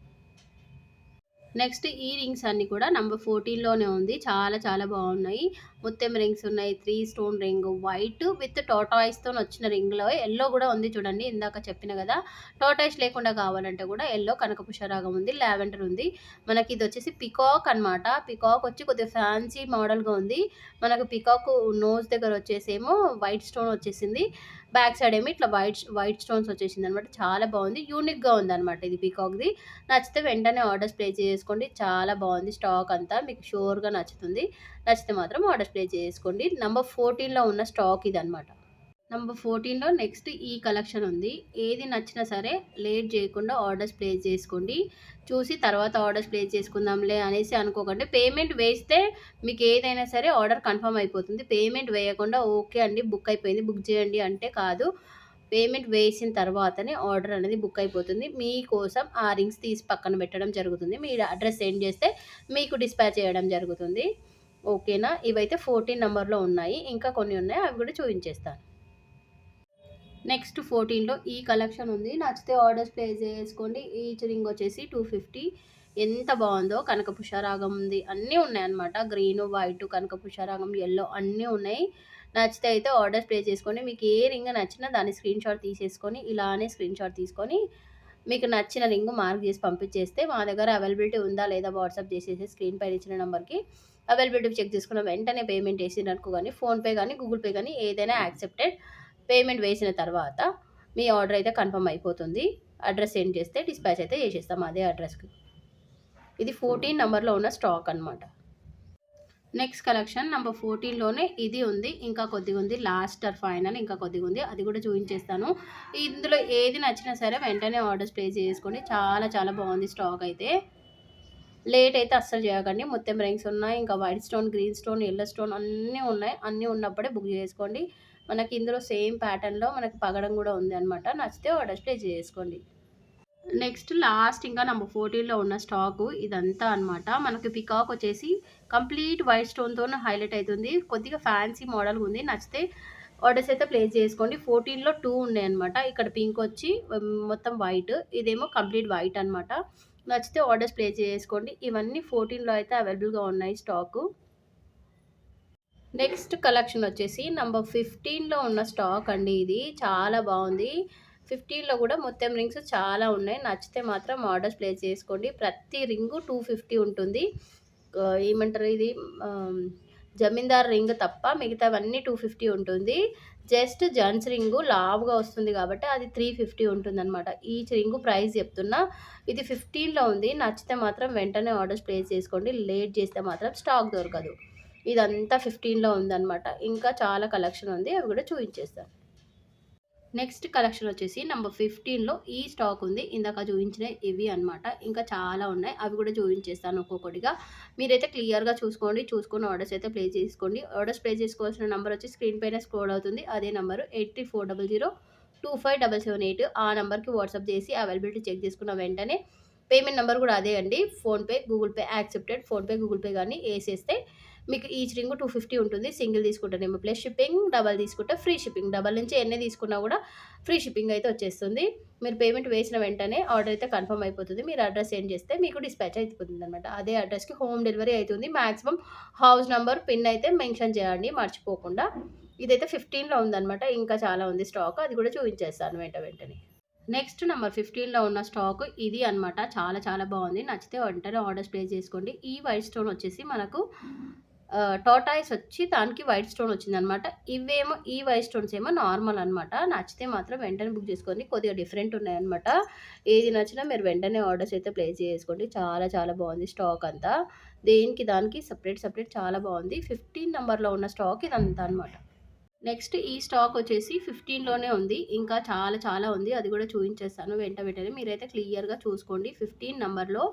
నెక్స్ట్ ఈ రింగ్స్ అన్నీ కూడా నంబర్ 14లోనే ఉంది. చాలా చాలా బాగున్నాయి. ముత్యం రింగ్స్ ఉన్నాయి. 3 స్టోన్ రింగ్ వైట్ విత్ టార్టాయిస్‌తోని వచ్చిన రింగ్‌లో యెల్లో కూడా ఉంది చూడండి. ఇందాక చెప్పిన కదా! టార్టాయిస్ లేకుండా కావాలంటే కూడా యెల్లో కనకపుష్యరాగం ఉంది. లావెండర్ ఉంది. మనకి ఇది వచ్చేసి పికాక్ అనమాట. పికాక్ వచ్చి కొద్దిగా ఫ్యాన్సీ మోడల్‌గా ఉంది. మనకు పికాక్ నోస్ దగ్గర వచ్చేసేమో వైట్ స్టోన్ వచ్చేసింది. బ్యాక్ సైడ్ ఏమో ఇట్లా వైట్ స్టోన్స్ వచ్చేసిందనమాట. చాలా బాగుంది. యూనిక్‌గా ఉందనమాట ఇది పికాక్‌ది. నచ్చితే వెంటనే ఆర్డర్స్ ప్లేస్ చేసుకోండి. చాలా బాగుంది స్టాక్ అంతా. మీకు షూర్‌గా నచ్చుతుంది. నచ్చితే మాత్రం ఆర్డర్స్ ప్లేస్ చేసుకోండి. నంబర్ 14లో ఉన్న స్టాక్ ఇదనమాట. నంబర్ 14లో నెక్స్ట్ ఈ కలెక్షన్ ఉంది. ఏది నచ్చినా సరే లేట్ చేయకుండా ఆర్డర్స్ ప్లేస్ చేసుకోండి. చూసి తర్వాత ఆర్డర్స్ ప్లేస్ చేసుకుందాంలే అనేసి అనుకోకండి. పేమెంట్ వేస్తే మీకు ఏదైనా సరే ఆర్డర్ కన్ఫర్మ్ అయిపోతుంది. పేమెంట్ వేయకుండా ఓకే అండి బుక్ అయిపోయింది బుక్ చేయండి అంటే కాదు. పేమెంట్ వేసిన తర్వాతనే ఆర్డర్ అనేది బుక్ అయిపోతుంది. మీకోసం ఆ రింగ్స్ తీసి పక్కన పెట్టడం జరుగుతుంది. మీరు అడ్రస్ సెండ్ చేస్తే మీకు డిస్పాచ్ చేయడం జరుగుతుంది. ఓకేనా? ఇవైతే 14 నంబర్‌లో ఉన్నాయి. ఇంకా కొన్ని ఉన్నాయి. అవి కూడా చూపించేస్తాను. నెక్స్ట్ 14లో ఈ కలెక్షన్ ఉంది. నచ్చితే ఆర్డర్స్ ప్లేస్ చేసుకోండి. ఈచ్ రింగ్ వచ్చేసి 250. ఎంత బాగుందో కనకపుష్యరాగం ఉంది. అన్నీ ఉన్నాయన్నమాట. గ్రీను, వైటు, కనకపుష్యరాగం, యెల్లో అన్నీ ఉన్నాయి. నచ్చితే అయితే ఆర్డర్స్ ప్లేస్ చేసుకోండి. మీకు ఏ రింగ్ నచ్చినా దాన్ని స్క్రీన్‌షాట్ తీసేసుకొని ఇలానే స్క్రీన్‌షాట్ తీసుకొని మీకు నచ్చిన రింగ్ మార్క్ చేసి పంపించేస్తే మా దగ్గర అవైలబిలిటీ ఉందా లేదా వాట్సాప్ చేసేసి స్క్రీన్ పైన ఇచ్చిన నెంబర్‌కి అవైలబిలిటీ చెక్ చేసుకున్న వెంటనే పేమెంట్ వేసిరనుకో గానీ ఫోన్‌పే గానీ, గూగుల్ పే గానీ ఏదైనా యాక్సెప్టెడ్. పేమెంట్ వేసిన తర్వాత మీ ఆర్డర్ అయితే కన్ఫర్మ్ అయిపోతుంది. అడ్రస్ సెండ్ చేస్తే డిస్పాచ్ అయితే చేసేస్తాం అదే అడ్రస్‌కి. ఇది 14 నంబర్‌లో ఉన్న స్టాక్ అనమాట. నెక్స్ట్ కలెక్షన్ నంబర్ 14లోనే ఇది ఉంది. ఇంకా కొద్దిగా ఉంది. లాస్ట్ ఆర్ ఫైనల్ ఇంకా కొద్దిగా ఉంది. అది కూడా చూపించేస్తాను. ఇందులో ఏది నచ్చినా సరే వెంటనే ఆర్డర్స్ ప్లేస్ చేసుకోండి. చాలా చాలా బాగుంది స్టాక్ అయితే. లేట్ అయితే అస్సలు చేయకండి. ముత్యం రింగ్స్ ఉన్నాయి. ఇంకా white stone, green stone, yellow stone అన్నీ ఉన్నాయి. అన్నీ ఉన్నప్పుడే బుక్ చేసుకోండి. మనకి ఇందులో సేమ్ ప్యాటర్న్‌లో మనకి పగడం కూడా ఉంది అనమాట. నచ్చితే ఆర్డర్స్ ప్లేస్ చేసుకోండి. నెక్స్ట్ లాస్ట్ ఇంకా నంబర్ 14లో ఉన్న స్టాకు ఇదంతా అనమాట. మనకి పికాక్ వచ్చేసి కంప్లీట్ వైట్ స్టోన్‌తోని హైలైట్ అయితుంది. కొద్దిగా ఫ్యాన్సీ మోడల్‌గా ఉంది. నచ్చితే ఆర్డర్స్ అయితే ప్లేస్ చేసుకోండి. 14లో 2 ఉన్నాయన్నమాట. ఇక్కడ పింక్ వచ్చి మొత్తం వైట్. ఇదేమో కంప్లీట్ వైట్ అనమాట. నచ్చితే ఆర్డర్స్ ప్లేస్ చేసుకోండి. ఇవన్నీ 14లో అయితే అవైలబుల్‌గా ఉన్నాయి స్టాకు. నెక్స్ట్ కలెక్షన్ వచ్చేసి నంబర్ 15లో ఉన్న స్టాక్ అండి ఇది. చాలా బాగుంది. 15లో కూడా ముత్యం రింగ్స్ చాలా ఉన్నాయి. నచ్చితే మాత్రం ఆర్డర్స్ ప్లేస్ చేసుకోండి. ప్రతి రింగు 250 ఉంటుంది. ఏమంటారు ఇది జమీందార్ రింగ్ తప్ప మిగతావన్నీ 250 ఉంటుంది. జస్ట్ జెంట్స్ రింగు లావుగా వస్తుంది కాబట్టి అది 350 ఉంటుందన్నమాట. ఈచ్ రింగు ప్రైస్ చెప్తున్నా. ఇది 15లో ఉంది. నచ్చితే మాత్రం వెంటనే ఆర్డర్స్ ప్లేస్ చేసుకోండి. లేట్ చేస్తే మాత్రం స్టాక్ దొరకదు. ఇదంతా 15లో ఉందన్నమాట. ఇంకా చాలా కలెక్షన్ ఉంది. అవి కూడా చూపించేస్తాను. నెక్స్ట్ కలెక్షన్ వచ్చేసి నంబర్ 15లో ఈ స్టాక్ ఉంది. ఇందాక చూపించినవి ఇవి అనమాట. ఇంకా చాలా ఉన్నాయి. అవి కూడా చూపించేస్తాను ఒక్కొక్కటిగా. మీరైతే క్లియర్‌గా చూసుకోండి. చూసుకొని ఆర్డర్స్ అయితే ప్లేస్ చేసుకోండి. ఆర్డర్స్ ప్లేస్ చేసుకోవాల్సిన నంబర్ వచ్చి స్క్రీన్ పైన స్క్రోల్ అవుతుంది. అదే నంబరు 8340025778. ఆ నంబర్‌కి వాట్సాప్ చేసి అవైలబిలిటీ చెక్ చేసుకున్న వెంటనే పేమెంట్ నంబర్ కూడా అదే అండి. PhonePe, Google pay accepted. PhonePe, Google pay గానీ ఏసేస్తే మీకు ఈచ్ రింగ్ 250 ఉంటుంది. సింగిల్ తీసుకుంటేనేమో ప్లస్ షిప్పింగ్, డబల్ తీసుకుంటే ఫ్రీ షిప్పింగ్. డబల్ నుంచి ఎన్ని తీసుకున్నా కూడా ఫ్రీ షిప్పింగ్ అయితే వచ్చేస్తుంది. మీరు పేమెంట్ వేసిన వెంటనే ఆర్డర్ అయితే కన్ఫర్మ్ అయిపోతుంది. మీరు అడ్రస్ సెండ్ చేస్తే మీకు డిస్పాచ్ అయిపోతుందనమాట. అదే అడ్రస్‌కి హోమ్ డెలివరీ అవుతుంది. మాక్సిమం హౌస్ నంబర్, పిన్ అయితే మెన్షన్ చేయండి మర్చిపోకుండా. ఇదైతే 15లో ఉందనమాట. ఇంకా చాలా ఉంది స్టాక్. అది కూడా చూపించేస్తాను వెంటనే. నెక్స్ట్ నంబర్ 15లో ఉన్న స్టాక్ ఇది అనమాట. చాలా చాలా బాగుంది. నచ్చితే వెంటనే ఆర్డర్స్ ప్లేస్ చేసుకోండి. ఈ వైట్ స్టోన్ వచ్చేసి మనకు టార్టాయిస్ వచ్చి దానికి వైట్ స్టోన్ వచ్చిందనమాట. ఇవేమో ఈ వైట్ స్టోన్స్ ఏమో నార్మల్ అనమాట. నచ్చితే మాత్రం వెంటనే బుక్ చేసుకోండి. కొద్దిగా డిఫరెంట్ ఉన్నాయన్నమాట. ఏది నచ్చినా మీరు వెంటనే ఆర్డర్స్ అయితే ప్లేస్ చేసుకోండి. చాలా చాలా బాగుంది స్టాక్ అంతా. దేనికి దానికి సపరేట్ చాలా బాగుంది. 15 నంబర్లో ఉన్న స్టాక్ ఇదంతా అనమాట. నెక్స్ట్ ఈ స్టాక్ వచ్చేసి 15లోనే ఉంది. ఇంకా చాలా చాలా ఉంది. అది కూడా చూపించేస్తాను వెంటనే. మీరైతే క్లియర్‌గా చూసుకోండి. 15 నంబర్‌లో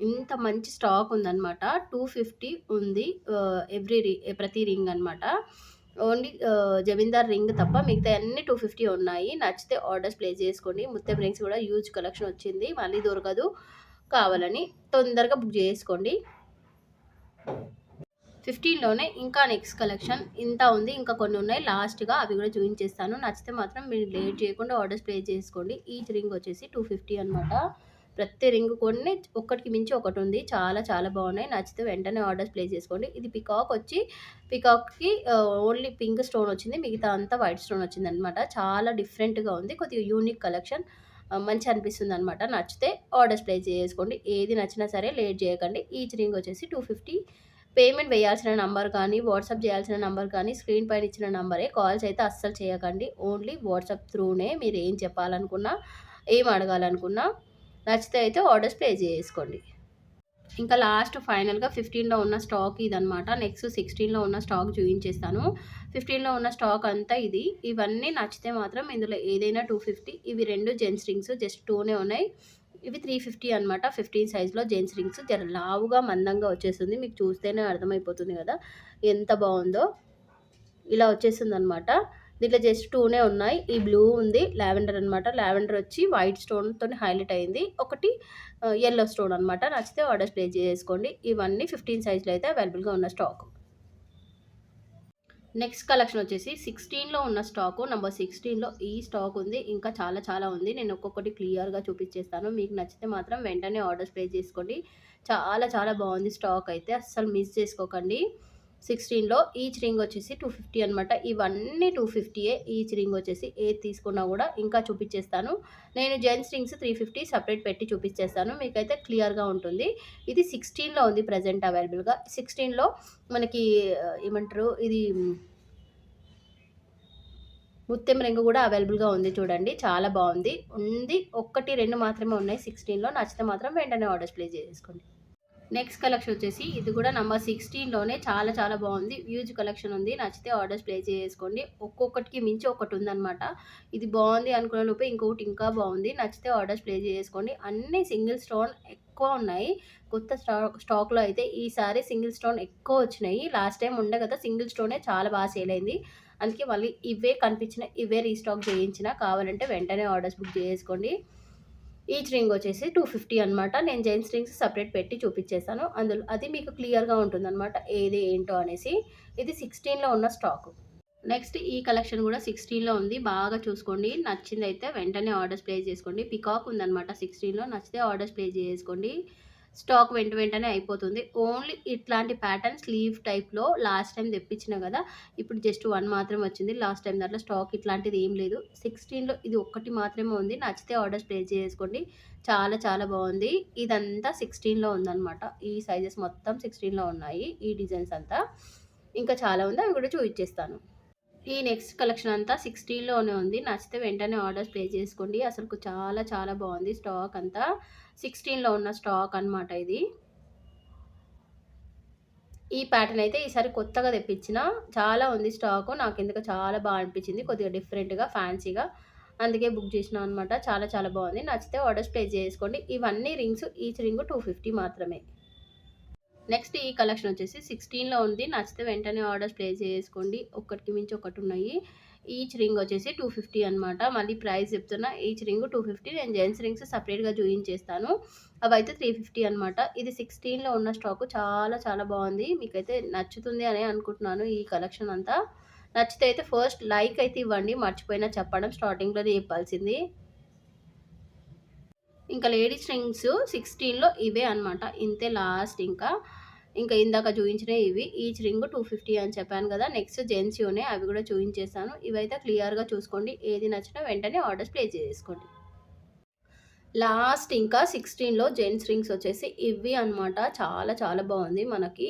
ఇంత మంచి స్టాక్ ఉందనమాట. 250 ఉంది. ప్రతి రింగ్ అనమాట. ఓన్లీ జమీందార్ రింగ్ తప్ప మిగతా అన్నీ 250 ఉన్నాయి. నచ్చితే ఆర్డర్స్ ప్లేస్ చేసుకోండి. ముత్యం రింగ్స్ కూడా హ్యూజ్ కలెక్షన్ వచ్చింది. మళ్ళీ దొరకదు. కావాలని తొందరగా బుక్ చేసుకోండి. 15లోనే ఇంకా నెక్స్ట్ కలెక్షన్ ఇంత ఉంది. ఇంకా కొన్ని ఉన్నాయి. లాస్ట్‌గా అవి కూడా చూపించేస్తాను. నచ్చితే మాత్రం మీరు లేట్ చేయకుండా ఆర్డర్స్ ప్లేస్ చేసుకోండి. ఈచ్ రింగ్ వచ్చేసి 250 అనమాట. ప్రతి రింగ్ కొన్ని ఒక్కటికి మించి ఒకటి ఉంది. చాలా చాలా బాగున్నాయి. నచ్చితే వెంటనే ఆర్డర్స్ ప్లేస్ చేసుకోండి. ఇది పికాక్‌కి ఓన్లీ పింక్ స్టోన్ వచ్చింది. మిగతా అంతా వైట్ స్టోన్ వచ్చిందనమాట. చాలా డిఫరెంట్‌గా ఉంది. కొద్దిగా యూనిక్ కలెక్షన్. మంచిగా అనిపిస్తుంది అనమాట. నచ్చితే ఆర్డర్స్ ప్లేస్ చేసుకోండి. ఏది నచ్చినా సరే లేట్ చేయకండి. ఈచ్ రింగ్ వచ్చేసి 250. పేమెంట్ వేయాల్సిన నంబర్ కానీ, వాట్సాప్ చేయాల్సిన నంబర్ కానీ స్క్రీన్ పైన ఇచ్చిన నంబరే. కాల్స్ అయితే అస్సలు చేయకండి. ఓన్లీ వాట్సాప్ త్రూనే మీరు ఏం చెప్పాలనుకున్నా, ఏం అడగాలనుకున్నా నచ్చితే అయితే ఆర్డర్స్ ప్లేస్ చేసుకోండి. ఇంకా లాస్ట్ ఫైనల్‌గా 15లో ఉన్న స్టాక్ ఇదనమాట. నెక్స్ట్ 16లో ఉన్న స్టాక్ చూపించేస్తాను. 15లో ఉన్న స్టాక్ అంతా ఇది. ఇవన్నీ నచ్చితే మాత్రం ఇందులో ఏదైనా 250. ఇవి 2 జెంట్స్ రింగ్స్ జస్ట్ 2నే ఉన్నాయి. ఇవి 350 అనమాట. 15 సైజ్‌లో జెంట్స్ రింగ్స్. జర లావుగా మందంగా వచ్చేస్తుంది. మీకు చూస్తేనే అర్థమైపోతుంది కదా ఎంత బాగుందో. ఇలా వచ్చేసిందనమాట. దీంట్లో జస్ట్ 2నే ఉన్నాయి. ఈ బ్లూ ఉంది. లావెండర్ అనమాట. లావెండర్ వచ్చి వైట్ స్టోన్‌తోని హైలైట్ అయింది. ఒకటి యెల్లో స్టోన్ అనమాట. నచ్చితే ఆర్డర్స్ ప్లేస్ చేసుకోండి. ఇవన్నీ 15 సైజ్‌లో అయితే అవైలబుల్‌గా ఉన్న స్టాక్. నెక్స్ట్ కలెక్షన్ వచ్చేసి 16లో ఉన్న స్టాకు. నంబర్ 16లో ఈ స్టాక్ ఉంది. ఇంకా చాలా చాలా ఉంది. నేను ఒక్కొక్కటి క్లియర్‌గా చూపించేస్తాను. మీకు నచ్చితే మాత్రం వెంటనే ఆర్డర్స్ ప్లేస్ చేసుకోండి. చాలా చాలా బాగుంది స్టాక్ అయితే. అస్సలు మిస్ చేసుకోకండి. 16లో ఈచ్ రింగ్ వచ్చేసి 250 అనమాట. ఇవన్నీ 250యే. ఈచ్ రింగ్ వచ్చేసి ఏది తీసుకున్నా కూడా ఇంకా చూపించేస్తాను. నేను జెంట్స్ రింగ్స్ 350 సెపరేట్ పెట్టి చూపించేస్తాను. మీకైతే క్లియర్‌గా ఉంటుంది. ఇది 16లో ఉంది ప్రెజెంట్ అవైలబుల్‌గా. 16లో మనకి ఏమంటారు ఇది ముత్యం రింగ్ కూడా అవైలబుల్‌గా ఉంది చూడండి. చాలా బాగుంది. ఒకటి 2 మాత్రమే ఉన్నాయి 16లో. నచ్చితే మాత్రం వెంటనే ఆర్డర్స్ ప్లేస్ చేసేసుకోండి. నెక్స్ట్ కలెక్షన్ వచ్చేసి ఇది కూడా నంబర్ 16లోనే చాలా చాలా బాగుంది. హ్యూజ్ కలెక్షన్ ఉంది. నచ్చితే ఆర్డర్స్ ప్లేస్ చేసుకోండి. ఒక్కొక్కటికి మించి ఒకటి ఉందనమాట. ఇది బాగుంది అనుకునే లోపే ఇంకొకటి ఇంకా బాగుంది. నచ్చితే ఆర్డర్స్ ప్లేస్ చేసుకోండి. అన్నీ సింగిల్ స్టోన్ ఎక్కువ ఉన్నాయి. కొత్త స్టాక్‌లో అయితే ఈసారి సింగిల్ స్టోన్ ఎక్కువ వచ్చినాయి. లాస్ట్ టైం ఉండే కదా సింగిల్ స్టోనే చాలా బాగా సేల్ అయింది. అందుకే మళ్ళీ ఇవే కనిపించిన ఇవే రీస్టాక్ చేయించిన. కావాలంటే వెంటనే ఆర్డర్స్ బుక్ చేసుకోండి. ఈచ్ రింగ్ వచ్చేసి 250 అనమాట. నేను జెంట్స్ రింగ్స్ సెపరేట్ పెట్టి చూపించేస్తాను. అందులో అది మీకు క్లియర్‌గా ఉంటుందన్నమాట. ఏది ఏంటో అనేసి. ఇది 16లో ఉన్న స్టాకు. నెక్స్ట్ ఈ కలెక్షన్ కూడా 16లో ఉంది. బాగా చూసుకోండి. నచ్చిందైతే వెంటనే ఆర్డర్స్ ప్లేస్ చేసుకోండి. పికాక్ ఉందన్నమాట 16లో. నచ్చితే ఆర్డర్స్ ప్లేస్ చేసుకోండి. స్టాక్ వెంటనే అయిపోతుంది. ఓన్లీ ఇట్లాంటి ప్యాటర్న్ స్లీవ్ టైప్‌లో లాస్ట్ టైం తెప్పించిన కదా! ఇప్పుడు జస్ట్ 1 మాత్రమే వచ్చింది. లాస్ట్ టైం దాంట్లో స్టాక్ ఇట్లాంటిది ఏం లేదు. 16లో ఇది ఒక్కటి మాత్రమే ఉంది. నచ్చితే ఆర్డర్స్ ప్లేస్ చేసుకోండి. చాలా చాలా బాగుంది. ఇదంతా 16లో ఉందన్నమాట. ఈ సైజెస్ మొత్తం 16లో ఉన్నాయి. ఈ డిజైన్స్ అంతా. ఇంకా చాలా ఉంది. అవి కూడా చూపించేస్తాను. ఈ నెక్స్ట్ కలెక్షన్ అంతా 16లోనే ఉంది. నచ్చితే వెంటనే ఆర్డర్స్ ప్లేస్ చేసుకోండి. అసలుకు చాలా చాలా బాగుంది స్టాక్ అంతా. 16లో ఉన్న స్టాక్ అనమాట ఇది. ఈ ప్యాటర్న్ అయితే ఈసారి కొత్తగా తెప్పించిన. చాలా ఉంది స్టాకు. నాకెందుకో చాలా బాగా అనిపించింది. కొద్దిగా డిఫరెంట్‌గా, ఫ్యాన్సీగా. అందుకే బుక్ చేసినా అనమాట. చాలా చాలా బాగుంది. నచ్చితే ఆర్డర్స్ ప్లేస్ చేసుకోండి. ఇవన్నీ రింగ్స్ ఈచ్ రింగ్ 250 మాత్రమే. నెక్స్ట్ ఈ కలెక్షన్ వచ్చేసి 16లో ఉంది. నచ్చితే వెంటనే ఆర్డర్స్ ప్లేస్ చేసుకోండి. ఒక్కటికి మించి ఒకటి ఉన్నాయి. ఈచ్ రింగ్ వచ్చేసి 250 అనమాట. మళ్ళీ ప్రైస్ చెప్తున్నా, ఈచ్ రింగ్ 250. నేను జెంట్స్ రింగ్స్ సెపరేట్‌గా చూయించేస్తాను. అవైతే 350 అనమాట. ఇది 16లో ఉన్న స్టాకు చాలా చాలా బాగుంది. మీకైతే నచ్చుతుంది అనే అనుకుంటున్నాను ఈ కలెక్షన్ అంతా. నచ్చితే అయితే ఫస్ట్ లైక్ అయితే ఇవ్వండి. మర్చిపోయినా చెప్పడం స్టార్టింగ్‌లోనే చెప్పాల్సింది. ఇంకా లేడీస్ రింగ్స్ 16లో ఇవే అనమాట. ఇంతే లాస్ట్ ఇంకా. ఇంకా ఇందాక చూయించినయి ఇవి. ఈచ్ రింగ్ 250 అని చెప్పాను కదా! నెక్స్ట్ జెంట్స్‌యి ఉన్నాయి. అవి కూడా చూయించేసాను. ఇవైతే క్లియర్‌గా చూసుకోండి. ఏది నచ్చినా వెంటనే ఆర్డర్స్ ప్లేస్ చేసేసుకోండి. లాస్ట్ ఇంకా 16లో జెంట్స్ రింగ్స్ వచ్చేసి ఇవి అనమాట. చాలా చాలా బాగుంది మనకి.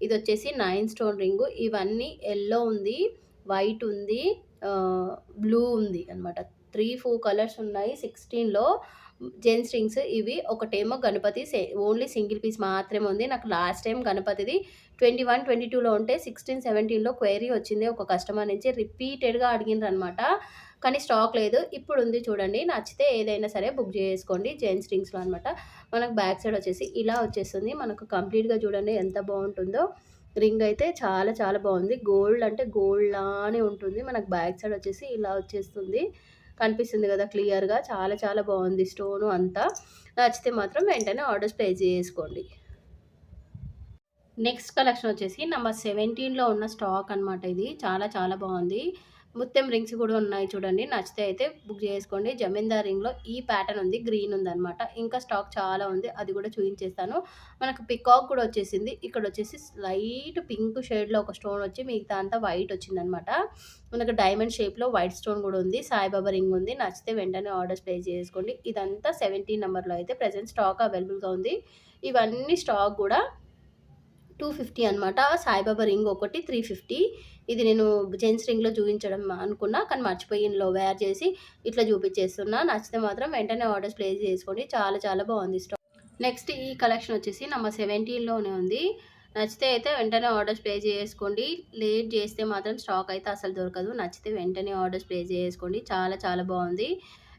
ఇదొచ్చేసి 9 స్టోన్ రింగు. ఇవన్నీ యెల్లో ఉంది, వైట్ ఉంది, బ్లూ ఉంది అనమాట. 3, 4 కలర్స్ ఉన్నాయి 16లో జెంట్స్ రింగ్స్ ఇవి. ఒకటేమో గణపతి ఓన్లీ సింగిల్ పీస్ మాత్రమే ఉంది. నాకు లాస్ట్ టైం గణపతిది 21, 22లో ఉంటే 16, 17లో క్వెరీ వచ్చింది ఒక కస్టమర్ నుంచి. రిపీటెడ్‌గా అడిగిండ్రనమాట. కానీ స్టాక్ లేదు. ఇప్పుడుంది చూడండి. నచ్చితే ఏదైనా సరే బుక్ జేసేసుకోండి. జెంట్స్ రింగ్స్‌లో అనమాట. మనకు బ్యాక్ సైడ్ వచ్చేసి ఇలా వచ్చేస్తుంది. మనకు కంప్లీట్‌గా చూడండి ఎంత బావుంటుందో. రింగ్ అయితే చాలా చాలా బావుంది. గోల్డ్ అంటే గోల్డ్ లానే ఉంటుంది. మనకు బ్యాక్ సైడ్ వచ్చేసి ఇలా వచ్చేస్తుంది. కనిపిస్తుంది కదా క్లియర్‌గా. చాలా చాలా బావుంది స్టోను అంతా. నచ్చితే మాత్రం వెంటనే ఆర్డర్స్ ప్లేస్ జేసేసుకోండి. నెక్స్ట్ కలెక్షన్ వచ్చేసి నంబర్ 17లో ఉన్న స్టాక్ అనమాట ఇది. చాలా చాలా బావుంది. ముత్యం రింగ్స్ కూడా ఉన్నాయి చూడండి. నచ్చితే అయితే బుక్ చేసుకోండి. జమీందార్ రింగ్‌లో ఈ ప్యాటర్న్ ఉంది. గ్రీన్ ఉందనమాట. ఇంకా స్టాక్ చాలా ఉంది. అది కూడా చూయించేస్తాను. మనకు పికాక్ కూడా వచ్చేసింది. ఇక్కడ వచ్చేసి లైట్ పింక్ షేడ్‌లో ఒక స్టోన్ వచ్చి మిగతా అంతా వైట్ వచ్చిందనమాట. మనకు డైమండ్ షేప్‌లో వైట్ స్టోన్ కూడా ఉంది. సాయిబాబా రింగ్ ఉంది. నచ్చితే వెంటనే ఆర్డర్స్ ప్లేస్ చేసుకోండి. ఇదంతా 17 నంబర్‌లో అయితే ప్రెజెంట్ స్టాక్ అవైలబుల్‌గా ఉంది. ఇవన్నీ స్టాక్ కూడా 250 అనమాట. సాయిబాబా రింగ్ ఒకటి 350. ఇది నేను జెంట్స్ రింగ్‌లో చూయించడం అనుకున్నా. కానీ మర్చిపోయి ఇందులో వేర్ చేసి ఇట్లా చూపించేస్తున్నా. నచ్చితే మాత్రం వెంటనే ఆర్డర్స్ ప్లేస్ చేసుకోండి. చాలా చాలా బాగుంది స్టాక్. నెక్స్ట్ ఈ కలెక్షన్ వచ్చేసి నంబర్ 17లోనే ఉంది. నచ్చితే అయితే వెంటనే ఆర్డర్స్ ప్లేస్ చేసుకోండి. లేట్ చేస్తే మాత్రం స్టాక్ అయితే అసలు దొరకదు. నచ్చితే వెంటనే ఆర్డర్స్ ప్లేస్ చేసుకోండి. చాలా చాలా బాగుంది.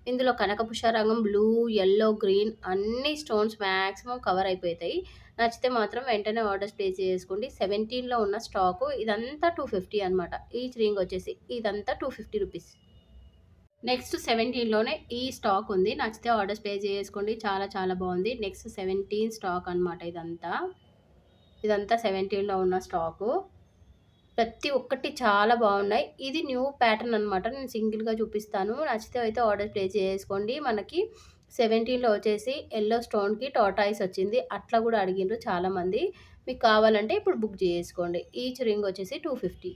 ఇందులో కనకపుష్ప రంగం, బ్లూ, యెల్లో, గ్రీన్ అన్ని స్టోన్స్ మాక్సిమం కవర్ అయిపోతాయి. నచ్చితే మాత్రం వెంటనే ఆర్డర్స్ ప్లేస్ చేసుకోండి. 17లో ఉన్న స్టాకు ఇదంతా 250 అనమాట. ఈచ్ రింగ్ వచ్చేసి ఇదంతా 250 రూపీస్. నెక్స్ట్ 17లోనే ఈ స్టాక్ ఉంది. నచ్చితే ఆర్డర్స్ ప్లేస్ చేసుకోండి. చాలా చాలా బాగుంది. నెక్స్ట్ 17 స్టాక్ అనమాట ఇదంతా. ఇదంతా 17లో ఉన్న స్టాకు. ప్రతి ఒక్కటి చాలా బాగున్నాయి. ఇది న్యూ ప్యాటర్న్ అనమాట. నేను సింగిల్‌గా చూపిస్తాను. నచ్చితే అయితే ఆర్డర్ ప్లేస్ చేసుకోండి. మనకి 17లో వచ్చేసి యెల్లో స్టోన్‌కి టార్టాయిస్ వచ్చింది. అట్లా కూడా అడిగిండ్రు చాలామంది. మీకు కావాలంటే ఇప్పుడు బుక్ చేసుకోండి. ఈచ్ రింగ్ వచ్చేసి 250.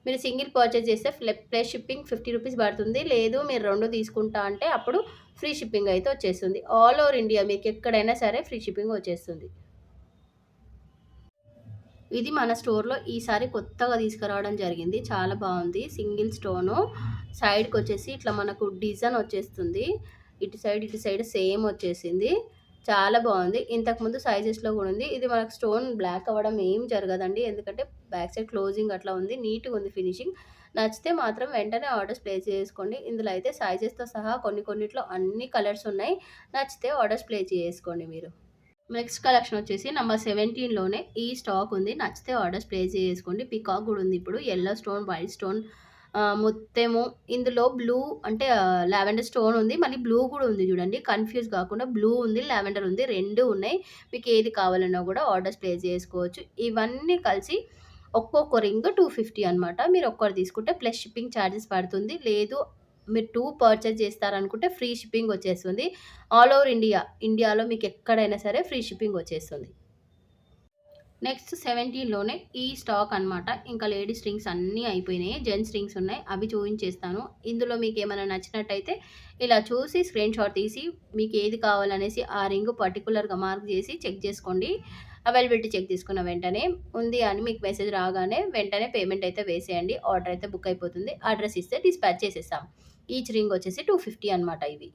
మీరు సింగిల్ పర్చేజ్ చేస్తే ప్లస్ షిప్పింగ్ 50 రూపీస్ పడుతుంది. లేదు మీరు 2 తీసుకుంటా అంటే అప్పుడు ఫ్రీ షిప్పింగ్ అయితే వచ్చేస్తుంది. ఆల్ ఓవర్ ఇండియా మీకు ఎక్కడైనా సరే ఫ్రీ షిప్పింగ్ వచ్చేస్తుంది. ఇది మన స్టోర్‌లో ఈసారి కొత్తగా తీసుకురావడం జరిగింది. చాలా బావుంది. Single stone. సైడ్‌కొచ్చేసి ఇట్లా మనకు డిజైన్ వచ్చేస్తుంది. ఇటు సైడ్ సేమ్ వచ్చేసింది. చాలా బావుంది. ఇంతకుముందు సైజెస్‌లో గూడా ఉంది. ఇది మనకు స్టోన్ బ్లాక్ అవ్వడం ఏం జరగదండి. ఎందుకంటే బ్యాక్ సైడ్ క్లోజింగ్ అట్లా ఉంది. నీట్‌గా ఉంది ఫినిషింగ్. నచ్చితే మాత్రం వెంటనే ఆర్డర్స్ ప్లేస్ చేసుకోండి. ఇందులో అయితే సైజెస్‌తో సహా కొన్నిట్లో అన్ని కలర్స్ ఉన్నాయి. నచ్చితే ఆర్డర్స్ ప్లేస్ చేసుకోండి మీరు. నెక్స్ట్ కలెక్షన్ వచ్చేసి నంబర్ 17లోనే ఈ స్టాక్ ఉంది. నచ్చితే ఆర్డర్స్ ప్లేస్ చేసుకోండి. పీకాక్ కూడా ఉంది ఇప్పుడు. యెల్లో స్టోన్, వైట్ స్టోన్, ముత్తెము. ఇందులో బ్లూ అంటే లావెండర్ స్టోన్ ఉంది. మళ్ళీ బ్లూ కూడా ఉంది చూడండి. కన్‌ఫ్యూజ్ కాకుండా బ్లూ ఉంది, లావెండర్ ఉంది. 2 ఉన్నాయి. మీకు ఏది కావాలన్నా కూడా ఆర్డర్స్ ప్లేస్ చేసుకోవచ్చు. ఇవన్నీ కలిసి ఒక్కొక్క రింగ్ 250 అనమాట. మీరు ఒక్కటి తీసుకుంటే ప్లస్ షిప్పింగ్ ఛార్జెస్ పడుతుంది. లేదు మీరు 2 పర్చేజ్ చేస్తారనుకుంటే ఫ్రీ షిప్పింగ్ వచ్చేస్తుంది. ఆల్ ఓవర్ ఇండియాలో మీకు ఎక్కడైనా సరే ఫ్రీ షిప్పింగ్ వచ్చేస్తుంది. నెక్స్ట్ 17లోనే ఈ స్టాక్ అనమాట. ఇంకా లేడీస్ రింగ్స్ అన్నీ అయిపోయినాయి. జెంట్స్ రింగ్స్ ఉన్నాయి. అవి చూయించేస్తాను. ఇందులో మీకేమైనా నచ్చినట్టయితే ఇలా చూసి స్క్రీన్ షాట్ తీసి మీకు ఏది కావాలనేసి ఆ రింగ్ పర్టిక్యులర్‌గా మార్క్ చేసి చెక్ చేసుకోండి. అవైలబిలిటీ చెక్ తీసుకున్న వెంటనే ఉంది అని మీకు మెసేజ్ రాగానే వెంటనే పేమెంట్ అయితే వేసేయండి. ఆర్డర్ అయితే బుక్ అయిపోతుంది. అడ్రెస్ ఇస్తే డిస్పాచ్ చేసేస్తాం. ఈచ్ రింగ్ వచ్చేసి 250 అనమాట ఇవి.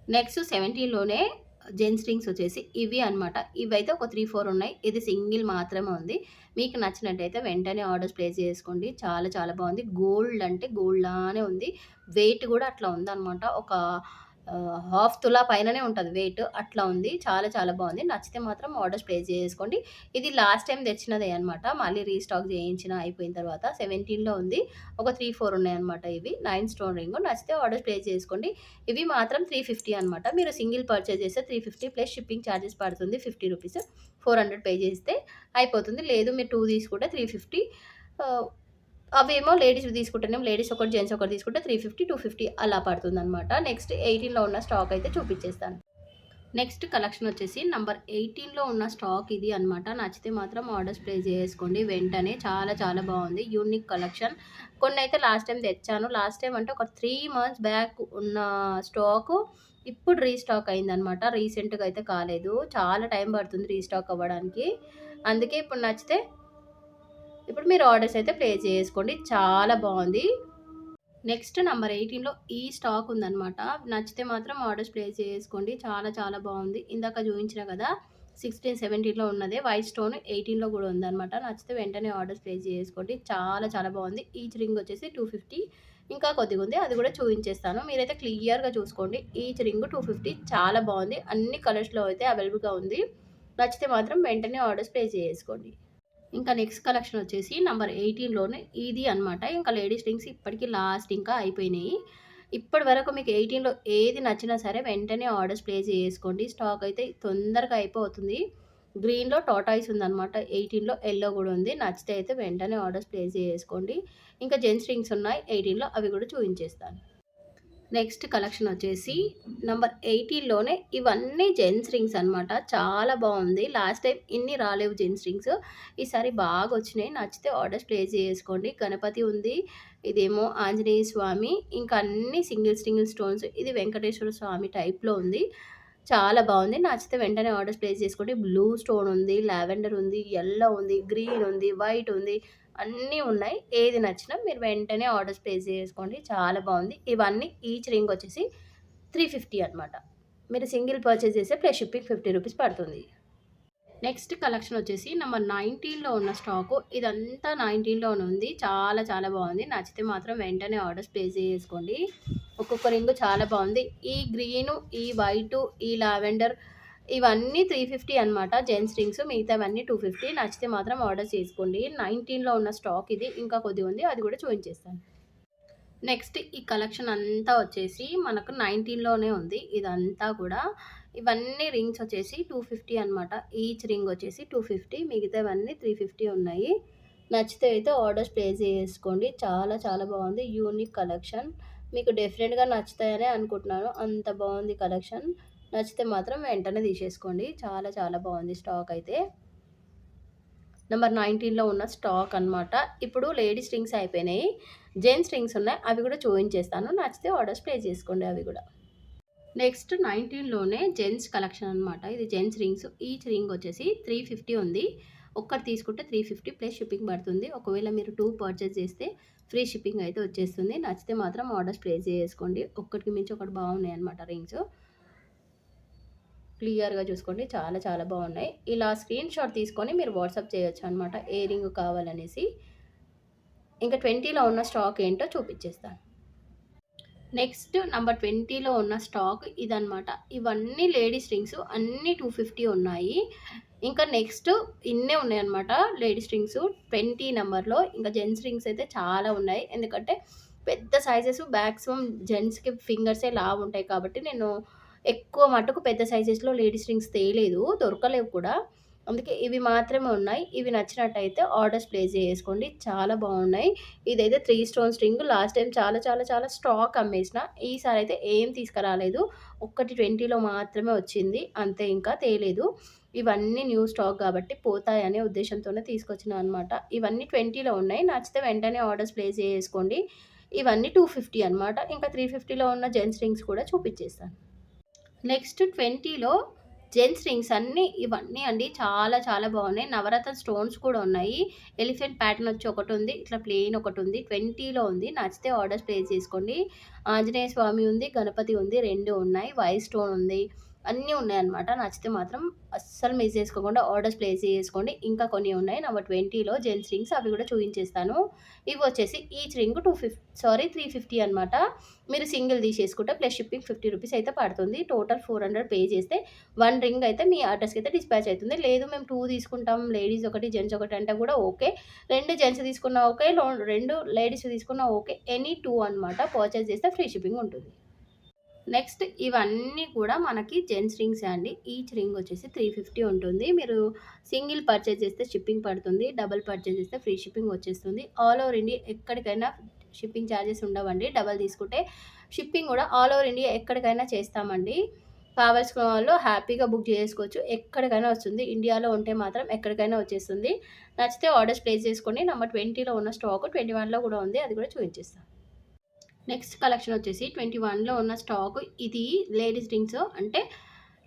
నెక్స్ట్ 17లోనే జెంట్స్ రింగ్స్ వచ్చేసి ఇవి అనమాట. ఇవైతే ఒక 3, 4 ఉన్నాయి. ఇది సింగిల్ మాత్రమే ఉంది. మీకు నచ్చినట్టయితే వెంటనే ఆర్డర్స్ ప్లేస్ చేసుకోండి. చాలా చాలా బాగుంది. గోల్డ్ అంటే గోల్డ్ లానే ఉంది. వెయిట్ కూడా అట్లా ఉందనమాట. ఒక హాఫ్ తులా పైననే ఉంటది వెయిట్. అట్లా ఉంది. చాలా చాలా బావుంది. నచ్చితే మాత్రం ఆర్డర్స్ ప్లేస్ చేసుకోండి. ఇది లాస్ట్ టైమ్ తెచ్చినదే అనమాట. మళ్ళీ రీస్టాక్ చేయించిన అయిపోయిన తర్వాత 17లో ఉంది. ఒక 3, 4 ఉన్నాయన్నమాట ఇవి. 9 స్టోన్ రింగ్. నచ్చితే ఆర్డర్స్ ప్లేస్ చేసుకోండి. ఇవి మాత్రం 350 అనమాట. మీరు సింగిల్ పర్చేజ్ చేస్తే 350 ప్లస్ షిప్పింగ్ చార్జెస్ పడుతుంది 50 రూపీస్. 400 పే చేస్తే అయిపోతుంది. లేదు మీరు 2 తీసుకుంటే 350. ఆహ్, అవేమో లేడీస్‌వి తీసుకుంటేనేమో లేడీస్ ఒకటి, జెంట్స్ ఒకటి తీసుకుంటే 350, 250 అలా పడుతుందనమాట. నెక్స్ట్ 18లో ఉన్న స్టాక్ అయితే చూపిచ్చేస్తాను. నెక్స్ట్ కలెక్షన్ వచ్చేసి నంబర్ 18లో ఉన్న స్టాక్ ఇది అనమాట. నచ్చితే మాత్రం ఆర్డర్స్ ప్లేస్ చేసుకోండి వెంటనే. చాలా చాలా బాగుంది. Unique collection. కొన్నైతే లాస్ట్ టైం తెచ్చాను. లాస్ట్ టైం అంటే ఒక 3 మంత్స్ బ్యాక్ ఉన్న స్టాకు ఇప్పుడు రీస్టాక్ అయిందనమాట. రీసెంట్‌గా అయితే కాలేదు. చాలా టైం పడుతుంది రీస్టాక్ అవ్వడానికి. అందుకే ఇప్పుడు మీరు ఆర్డర్స్ అయితే ప్లేస్ చేసుకోండి. చాలా బాగుంది. నెక్స్ట్ నంబర్ 18లో ఈ స్టాక్ ఉందనమాట. నచ్చితే మాత్రం ఆర్డర్స్ ప్లేస్ చేసుకోండి. చాలా చాలా బాగుంది. ఇందాక చూయించిన కదా 16, 17లో ఉన్నదే వైట్ స్టోన్ 18లో కూడా ఉందనమాట. నచ్చితే వెంటనే ఆర్డర్స్ ప్లేస్ చేసుకోండి. చాలా చాలా బాగుంది. ఈచ్ రింగ్ వచ్చేసి 250. ఇంకా కొద్దిగా ఉంది. అది కూడా చూయించేస్తాను. మీరైతే క్లియర్‌గా చూసుకోండి. ఈచ్ రింగ్ 250 చాలా బాగుంది. అన్ని కలర్స్‌లో అయితే అవైలబుల్‌గా ఉంది. నచ్చితే మాత్రం వెంటనే ఆర్డర్స్ ప్లేస్ చేసుకోండి. ఇంకా నెక్స్ట్ కలెక్షన్ వచ్చేసి నంబర్ 18లోనే ఇది అనమాట. ఇంకా లేడీస్ రింగ్స్ ఇప్పటికి లాస్ట్ ఇంకా అయిపోయినాయి. ఇప్పటి వరకు మీకు 18లో ఏది నచ్చినా సరే వెంటనే ఆర్డర్స్ ప్లేస్ చేసుకోండి. స్టాక్ అయితే తొందరగా అయిపోతుంది. గ్రీన్‌లో టార్టాయిస్ ఉందనమాట. 18లో యెల్లో కూడా ఉంది. నచ్చితే అయితే వెంటనే ఆర్డర్స్ ప్లేస్ చేసుకోండి. ఇంకా జెంట్స్ రింగ్స్ ఉన్నాయి 18లో అవి కూడా చూయించేస్తాను. నెక్స్ట్ కలెక్షన్ వచ్చేసి నంబర్ 18లోనే ఇవన్నీ జెంట్స్ రింగ్స్ అనమాట. చాలా బాగుంది. లాస్ట్ టైం ఇన్ని రాలేవు జెంట్స్ రింగ్స్. ఈసారి బాగా వచ్చినాయి. నచ్చితే ఆర్డర్స్ ప్లేస్ చేసుకోండి. గణపతి ఉంది. ఇదేమో ఆంజనేయ స్వామి. ఇంకా అన్ని సింగిల్ సింగిల్ స్టోన్స్. ఇది వెంకటేశ్వర స్వామి టైప్‌లో ఉంది. చాలా బాగుంది. నచ్చితే వెంటనే ఆర్డర్స్ ప్లేస్ చేసుకోండి. బ్లూ స్టోన్ ఉంది, లావెండర్ ఉంది, యెల్లో ఉంది, గ్రీన్ ఉంది, వైట్ ఉంది. అన్నీ ఉన్నాయి. ఏది నచ్చినా మీరు వెంటనే ఆర్డర్స్ ప్లేస్ చేసుకోండి. చాలా బాగుంది. ఇవన్నీ ఈచ్ రింగ్ వచ్చేసి 350 అనమాట. మీరు సింగిల్ పర్చేజ్ చేస్తే ప్లస్ షిప్పింగ్ 50 రూపీస్ పడుతుంది. నెక్స్ట్ కలెక్షన్ వచ్చేసి నంబర్ 19లో ఉన్న స్టాకు. ఇదంతా 19లోనే ఉంది. చాలా చాలా బాగుంది. నచ్చితే మాత్రం వెంటనే ఆర్డర్స్ ప్లేస్ చేసుకోండి. ఒక్కొక్క రింగు చాలా బాగుంది. ఈ గ్రీను, ఈ వైటు, ఈ లావెండర్ ఇవన్నీ 350 అనమాట. జెంట్స్ రింగ్స్ మిగతావన్నీ 250. నచ్చితే మాత్రం ఆర్డర్ చేసుకోండి. 19లో ఉన్న స్టాక్ ఇది. ఇంకా కొద్దిగా ఉంది. అది కూడా చూపించేస్తాను. నెక్స్ట్ ఈ కలెక్షన్ అంతా వచ్చేసి మనకు 19లోనే ఉంది. ఇదంతా కూడా ఇవన్నీ రింగ్స్ వచ్చేసి 250 అనమాట. ఈచ్ రింగ్ వచ్చేసి 250. మిగతావన్నీ 350 ఉన్నాయి. నచ్చితే అయితే ఆర్డర్స్ ప్లేస్ చేసుకోండి. చాలా చాలా బాగుంది. Unique collection. మీకు డెఫినెట్‌గా నచ్చుతాయనే అనుకుంటున్నాను. అంత బాగుంది కలెక్షన్. నచ్చితే మాత్రం వెంటనే తీసేసుకోండి. చాలా చాలా బాగుంది స్టాక్ అయితే. నంబర్ 19లో ఉన్న స్టాక్ అనమాట. ఇప్పుడు లేడీస్ రింగ్స్ అయిపోయినాయి. జెంట్స్ రింగ్స్ ఉన్నాయి. అవి కూడా చూయించేస్తాను. నచ్చితే ఆర్డర్స్ ప్లేస్ చేసుకోండి అవి కూడా. నెక్స్ట్ 19లోనే జెంట్స్ కలెక్షన్ అనమాట. ఇది జెంట్స్ రింగ్స్. ఈచ్ రింగ్ వచ్చేసి 350 ఉంది. ఒక్కటి తీసుకుంటే 350 ప్లస్ షిప్పింగ్ పడుతుంది. ఒకవేళ మీరు 2 పర్చేజ్ చేస్తే ఫ్రీ షిప్పింగ్ అయితే వచ్చేస్తుంది. నచ్చితే మాత్రం ఆర్డర్స్ ప్లేస్ చేసుకోండి. ఒక్కటికి మించి ఒకటి బాగున్నాయి అనమాట రింగ్స్. క్లియర్‌గా చూసుకోండి. చాలా చాలా బాగున్నాయి. ఇలా స్క్రీన్ షాట్ తీసుకొని మీరు వాట్సాప్ చేయొచ్చు అనమాట. ఏ రింగ్ కావాలనేసి. ఇంకా 20లో ఉన్న స్టాక్ ఏంటో చూపించేస్తాను. నెక్స్ట్ నంబర్ 20లో ఉన్న స్టాక్ ఇదనమాట. ఇవన్నీ లేడీస్ రింగ్స్ అన్నీ 250 ఉన్నాయి. ఇంకా నెక్స్ట్ ఇన్నే ఉన్నాయన్నమాట లేడీస్ రింగ్స్ 20 నెంబర్‌లో. ఇంకా జెంట్స్ రింగ్స్ అయితే చాలా ఉన్నాయి. ఎందుకంటే పెద్ద సైజెస్ మాక్సిమం జెంట్స్‌కి ఫింగర్సే లావుంటాయి కాబట్టి నేను ఎక్కువ మటుకు పెద్ద సైజెస్‌లో లేడీస్ రింగ్స్ తేలేదు. దొరకలేవు కూడా. అందుకే ఇవి మాత్రమే ఉన్నాయి. ఇవి నచ్చినట్టయితే ఆర్డర్స్ ప్లేస్ చేసుకోండి. చాలా బాగున్నాయి. ఇదైతే 3 స్టోన్స్ రింగ్. లాస్ట్ టైం చాలా చాలా చాలా స్టాక్ అమ్మేసిన. ఈసారి అయితే ఏం తీసుకురాలేదు. ఒక్కటి 20లో మాత్రమే వచ్చింది. అంతే ఇంకా తేలేదు. ఇవన్నీ న్యూ స్టాక్ కాబట్టి పోతాయనే ఉద్దేశంతోనే తీసుకొచ్చినా అనమాట. ఇవన్నీ 20లో ఉన్నాయి. నచ్చితే వెంటనే ఆర్డర్స్ ప్లేస్ చేసుకోండి. ఇవన్నీ 250 అనమాట. ఇంకా 350లో ఉన్న జెంట్స్ రింగ్స్ కూడా చూపించేస్తాను. నెక్స్ట్ 20లో జెంట్స్ రింగ్స్ అన్నీ ఇవన్నీ అండి చాలా చాలా బాగున్నాయి. నవరత్న స్టోన్స్ కూడా ఉన్నాయి. ఎలిఫెంట్ ప్యాటర్న్ వచ్చి ఒకటి ఉంది. ఇట్లా ప్లెయిన్ ఒకటి ఉంది. 20లో ఉంది. నచ్చితే ఆర్డర్స్ ప్లేస్ చేసుకోండి. ఆంజనేయ స్వామి ఉంది, గణపతి ఉంది. 2 ఉన్నాయి. వైట్ స్టోన్ ఉంది. అన్నీ ఉన్నాయన్నమాట. నచ్చితే మాత్రం అస్సలు మిస్ చేసుకోకుండా ఆర్డర్స్ ప్లేస్ చేసుకోండి. ఇంకా కొన్ని ఉన్నాయి. నంబర్ 20లో జెంట్స్ రింగ్స్ అవి కూడా చూయించేస్తాను. ఇవి వచ్చేసి ఈచ్ రింగ్ 350 అనమాట. మీరు సింగిల్ తీసేసుకుంటే ప్లస్ షిప్పింగ్ 50 రూపీస్ అయితే పడుతుంది. టోటల్ 400 పే చేస్తే 1 రింగ్ అయితే మీ అడ్రస్‌కి అయితే డిస్పాచ్ అవుతుంది. లేదు మేము 2 తీసుకుంటాం, లేడీస్ ఒకటి, జెంట్స్ ఒకటి అంటే కూడా ఓకే. 2 జెంట్స్ తీసుకున్నా ఓకే, 2 లేడీస్ తీసుకున్నా ఓకే. ఎనీ 2 అనమాట. పర్చేస్ చేస్తే ఫ్రీ షిప్పింగ్ ఉంటుంది. నెక్స్ట్ ఇవన్నీ కూడా మనకి జెంట్స్ రింగ్సే అండి. ఈచ్ రింగ్ వచ్చేసి 350 ఉంటుంది. మీరు సింగిల్ పర్చేజ్ చేస్తే షిప్పింగ్ పడుతుంది. డబుల్ పర్చేజ్ చేస్తే ఫ్రీ షిప్పింగ్ వచ్చేస్తుంది. ఆల్ ఓవర్ ఇండియా ఎక్కడికైనా షిప్పింగ్ ఛార్జెస్ ఉండవండి. డబల్ తీసుకుంటే షిప్పింగ్ కూడా ఆల్ ఓవర్ ఇండియా ఎక్కడికైనా చేస్తామండి. కావాల్సిన వాళ్ళు హ్యాపీగా బుక్ చేసుకోవచ్చు. ఎక్కడికైనా వస్తుంది. ఇండియాలో ఉంటే మాత్రం ఎక్కడికైనా వచ్చేస్తుంది. నచ్చితే ఆర్డర్స్ ప్లేస్ చేసుకోండి. నంబర్ 20లో ఉన్న స్టాక్ 21లో కూడా ఉంది. అది కూడా చూపించేస్తాను. నెక్స్ట్ కలెక్షన్ వచ్చేసి 21లో ఉన్న స్టాక్ ఇది లేడీస్ రింగ్స్ అంటే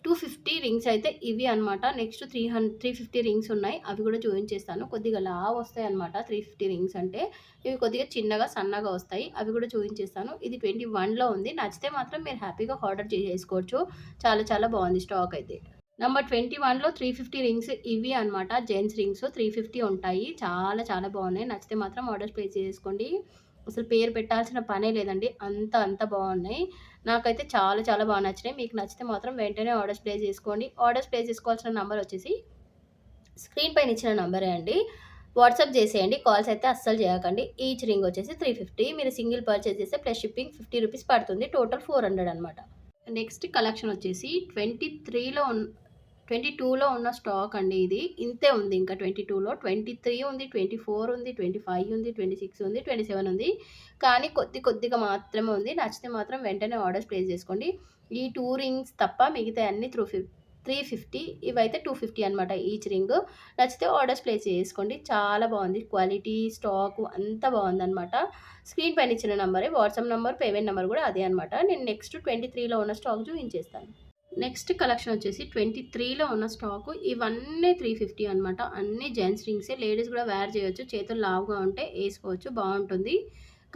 250 రింగ్స్ అయితే ఇవి అనమాట. నెక్స్ట్ 350 రింగ్స్ ఉన్నాయి. అవి కూడా చూపించేస్తాను. కొద్దిగా లావు వస్తాయి అనమాట 350 రింగ్స్ అంటే. ఇవి కొద్దిగా చిన్నగా సన్నగా వస్తాయి. అవి కూడా చూపించేస్తాను. ఇది 21లో ఉంది. నచ్చితే మాత్రం మీరు హ్యాపీగా ఆర్డర్ చేసేసుకోవచ్చు. చాలా చాలా బాగుంది స్టాక్ అయితే. నంబర్ 21లో 350 రింగ్స్ ఇవి అనమాట. జెంట్స్ రింగ్స్ 350 ఉంటాయి. చాలా చాలా బాగున్నాయి. నచ్చితే మాత్రం ఆర్డర్స్ ప్లేస్ చేసుకోండి. అసలు పేరు పెట్టాల్సిన పనే లేదండి. అంత బాగున్నాయి. నాకైతే చాలా చాలా బాగా నచ్చినాయి. మీకు నచ్చితే మాత్రం వెంటనే ఆర్డర్స్ ప్లేస్ చేసుకోండి. ఆర్డర్స్ ప్లేస్ చేసుకోవాల్సిన నంబర్ వచ్చేసి స్క్రీన్ పైన ఇచ్చిన నంబరే అండి. వాట్సాప్ చేసేయండి. కాల్స్ అయితే అస్సలు చేయకండి. ఈచ్ రింగ్ వచ్చేసి 350. మీరు సింగిల్ పర్చేస్ చేస్తే ప్లస్ షిప్పింగ్ 50 రూపీస్ పడుతుంది. టోటల్ 400 అనమాట. నెక్స్ట్ కలెక్షన్ వచ్చేసి 22లో ఉన్న స్టాక్ అండి ఇది. ఇంతే ఉంది ఇంకా 22లో. 23 ఉంది, 24 ఉంది, 25 ఉంది, 26 ఉంది, 27 ఉంది. కానీ కొద్దిగా మాత్రమే ఉంది. నచ్చితే మాత్రం వెంటనే ఆర్డర్స్ ప్లేస్ చేసుకోండి. ఈ 2 రింగ్స్ తప్ప మిగతాయి అన్నీ 350. ఇవైతే 250 అనమాట ఈచ్ రింగ్. నచ్చితే ఆర్డర్స్ ప్లేస్ చేసుకోండి. చాలా బాగుంది. క్వాలిటీ, స్టాక్ అంతా బాగుందనమాట. స్క్రీన్ పైన ఇచ్చిన నంబరే వాట్సాప్ నంబర్, పేమెంట్ నెంబర్ కూడా అదే అనమాట. నేను నెక్స్ట్ 23లో ఉన్న స్టాక్ చూపించేస్తాను. నెక్స్ట్ కలెక్షన్ వచ్చేసి 23లో ఉన్న స్టాకు ఇవన్నీ 350 అనమాట. అన్నీ జెంట్స్ రింగ్సే. లేడీస్ కూడా వేర్ చేయొచ్చు. చేతులు లావుగా ఉంటే వేసుకోవచ్చు, బాగుంటుంది.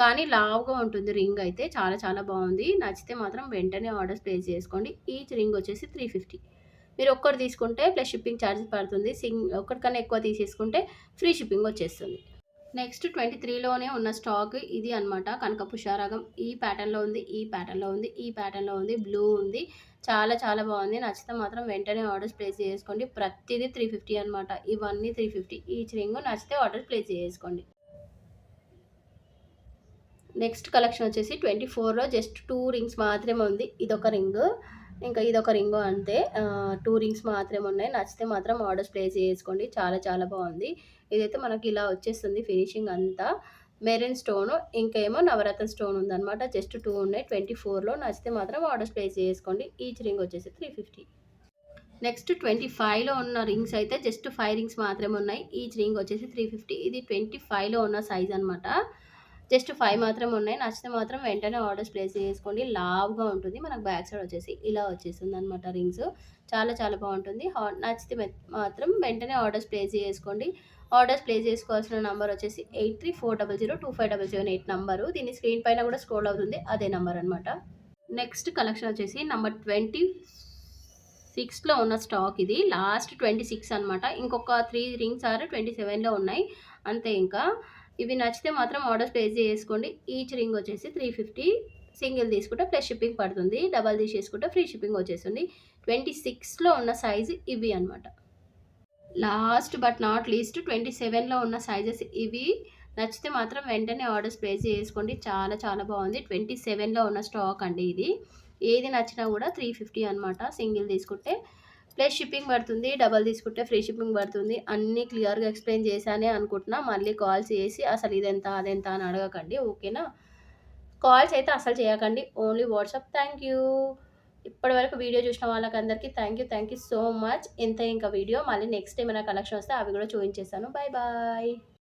కానీ లావుగా ఉంటుంది రింగ్ అయితే. చాలా చాలా బాగుంది. నచ్చితే మాత్రం వెంటనే ఆర్డర్స్ ప్లేస్ చేసుకోండి. ఈచ్ రింగ్ వచ్చేసి 350. మీరు ఒక్కటి తీసుకుంటే ప్లస్ షిప్పింగ్ ఛార్జెస్ పడుతుంది. ఒక్కటికన్నా ఎక్కువ తీసేసుకుంటే ఫ్రీ షిప్పింగ్ వచ్చేస్తుంది. నెక్స్ట్ 23లోనే ఉన్న స్టాక్ ఇది అనమాట. కనక పుష్యరాగం ఈ ప్యాటర్న్లో ఉంది, ఈ ప్యాటర్న్లో ఉంది, ఈ ప్యాటర్న్లో ఉంది, బ్లూ ఉంది. చాలా చాలా బాగుంది. నచ్చితే మాత్రం వెంటనే ఆర్డర్స్ ప్లేస్ చేసుకోండి. ప్రతిదీ 350 అనమాట. ఇవన్నీ 350 ఈచ్ రింగ్. నచ్చితే ఆర్డర్ ప్లేస్ చేసుకోండి. నెక్స్ట్ కలెక్షన్ వచ్చేసి 24లో జస్ట్ 2 రింగ్స్ మాత్రమే ఉంది. ఇదొక రింగ్, ఇంకా ఇదొక రింగు అంతే. 2 రింగ్స్ మాత్రమే ఉన్నాయి. నచ్చితే మాత్రం ఆర్డర్స్ ప్లేస్ చేసుకోండి. చాలా చాలా బాగుంది. ఇదైతే మనకి ఇలా వచ్చేస్తుంది ఫినిషింగ్ అంతా. మెరూన్ స్టోను, ఇంకేమో నవరత్న స్టోన్ ఉందనమాట. జస్ట్ 2 ఉన్నాయి 24లో. నచ్చితే మాత్రం ఆర్డర్స్ ప్లేస్ చేసుకోండి. ఈచ్ రింగ్ వచ్చేసి 350. నెక్స్ట్ 25లో ఉన్న రింగ్స్ అయితే జస్ట్ 5 రింగ్స్ మాత్రమే ఉన్నాయి. ఈచ్ రింగ్ వచ్చేసి 350. ఇది 25లో ఉన్న సైజ్ అనమాట. జస్ట్ 5 మాత్రమే ఉన్నాయి. నచ్చితే మాత్రం వెంటనే ఆర్డర్స్ ప్లేస్ చేసుకోండి. లావుగా ఉంటుంది. మనకు బ్యాక్ సైడ్ వచ్చేసి ఇలా వచ్చేస్తుంది అనమాట రింగ్స్. చాలా చాలా బాగుంటుంది. నచ్చితే మాత్రం వెంటనే ఆర్డర్స్ ప్లేస్ చేసుకోండి. ఆర్డర్స్ ప్లేస్ చేసుకోవాల్సిన నంబర్ వచ్చేసి 8340025778 నంబరు. దీని స్క్రీన్ పైన కూడా స్క్రోల్ అవుతుంది. అదే నంబర్ అనమాట. నెక్స్ట్ కలెక్షన్ వచ్చేసి నంబర్ 26లో ఉన్న స్టాక్ ఇది. లాస్ట్ 26 అనమాట. ఇంకొక 3 రింగ్స్ 27లో ఉన్నాయి. అంతే ఇంకా. ఇవి నచ్చితే మాత్రం ఆర్డర్స్ ప్లేస్ చేసుకోండి. ఈచ్ రింగ్ వచ్చేసి 350. సింగిల్ తీసుకుంటే ప్లస్ షిప్పింగ్ పడుతుంది. డబల్ తీసేసుకుంటే ఫ్రీ షిప్పింగ్ వచ్చేస్తుంది. 26లో ఉన్న సైజు ఇవి అనమాట. లాస్ట్ బట్ నాట్ లీస్ట్ 27లో ఉన్న సైజెస్ ఇవి. నచ్చితే మాత్రం వెంటనే ఆర్డర్స్ ప్లేస్ చేసుకోండి. చాలా చాలా బాగుంది. 27లో ఉన్న స్టాక్ అండి ఇది. ఏది నచ్చినా కూడా 350 అనమాట. సింగిల్ తీసుకుంటే ప్లస్ షిప్పింగ్ పడుతుంది. డబల్ తీసుకుంటే ఫ్రీ షిప్పింగ్ పడుతుంది. అన్నీ క్లియర్గా ఎక్స్ప్లెయిన్ చేశానే అనుకుంటున్నా. మళ్ళీ కాల్స్ చేసి అసలు ఇదెంత అదెంత అని అడగకండి, ఓకేనా? కాల్స్ అయితే అసలు చేయకండి. Only WhatsApp. Thank you. ఇప్పటివరకు వీడియో చూసిన వాళ్ళకందరికీ థ్యాంక్ యూ సో మచ్. ఇంత ఇంకా వీడియో మళ్ళీ నెక్స్ట్ ఏమైనా కలెక్షన్ వస్తే అవి కూడా చూపించేస్తాను. Bye bye.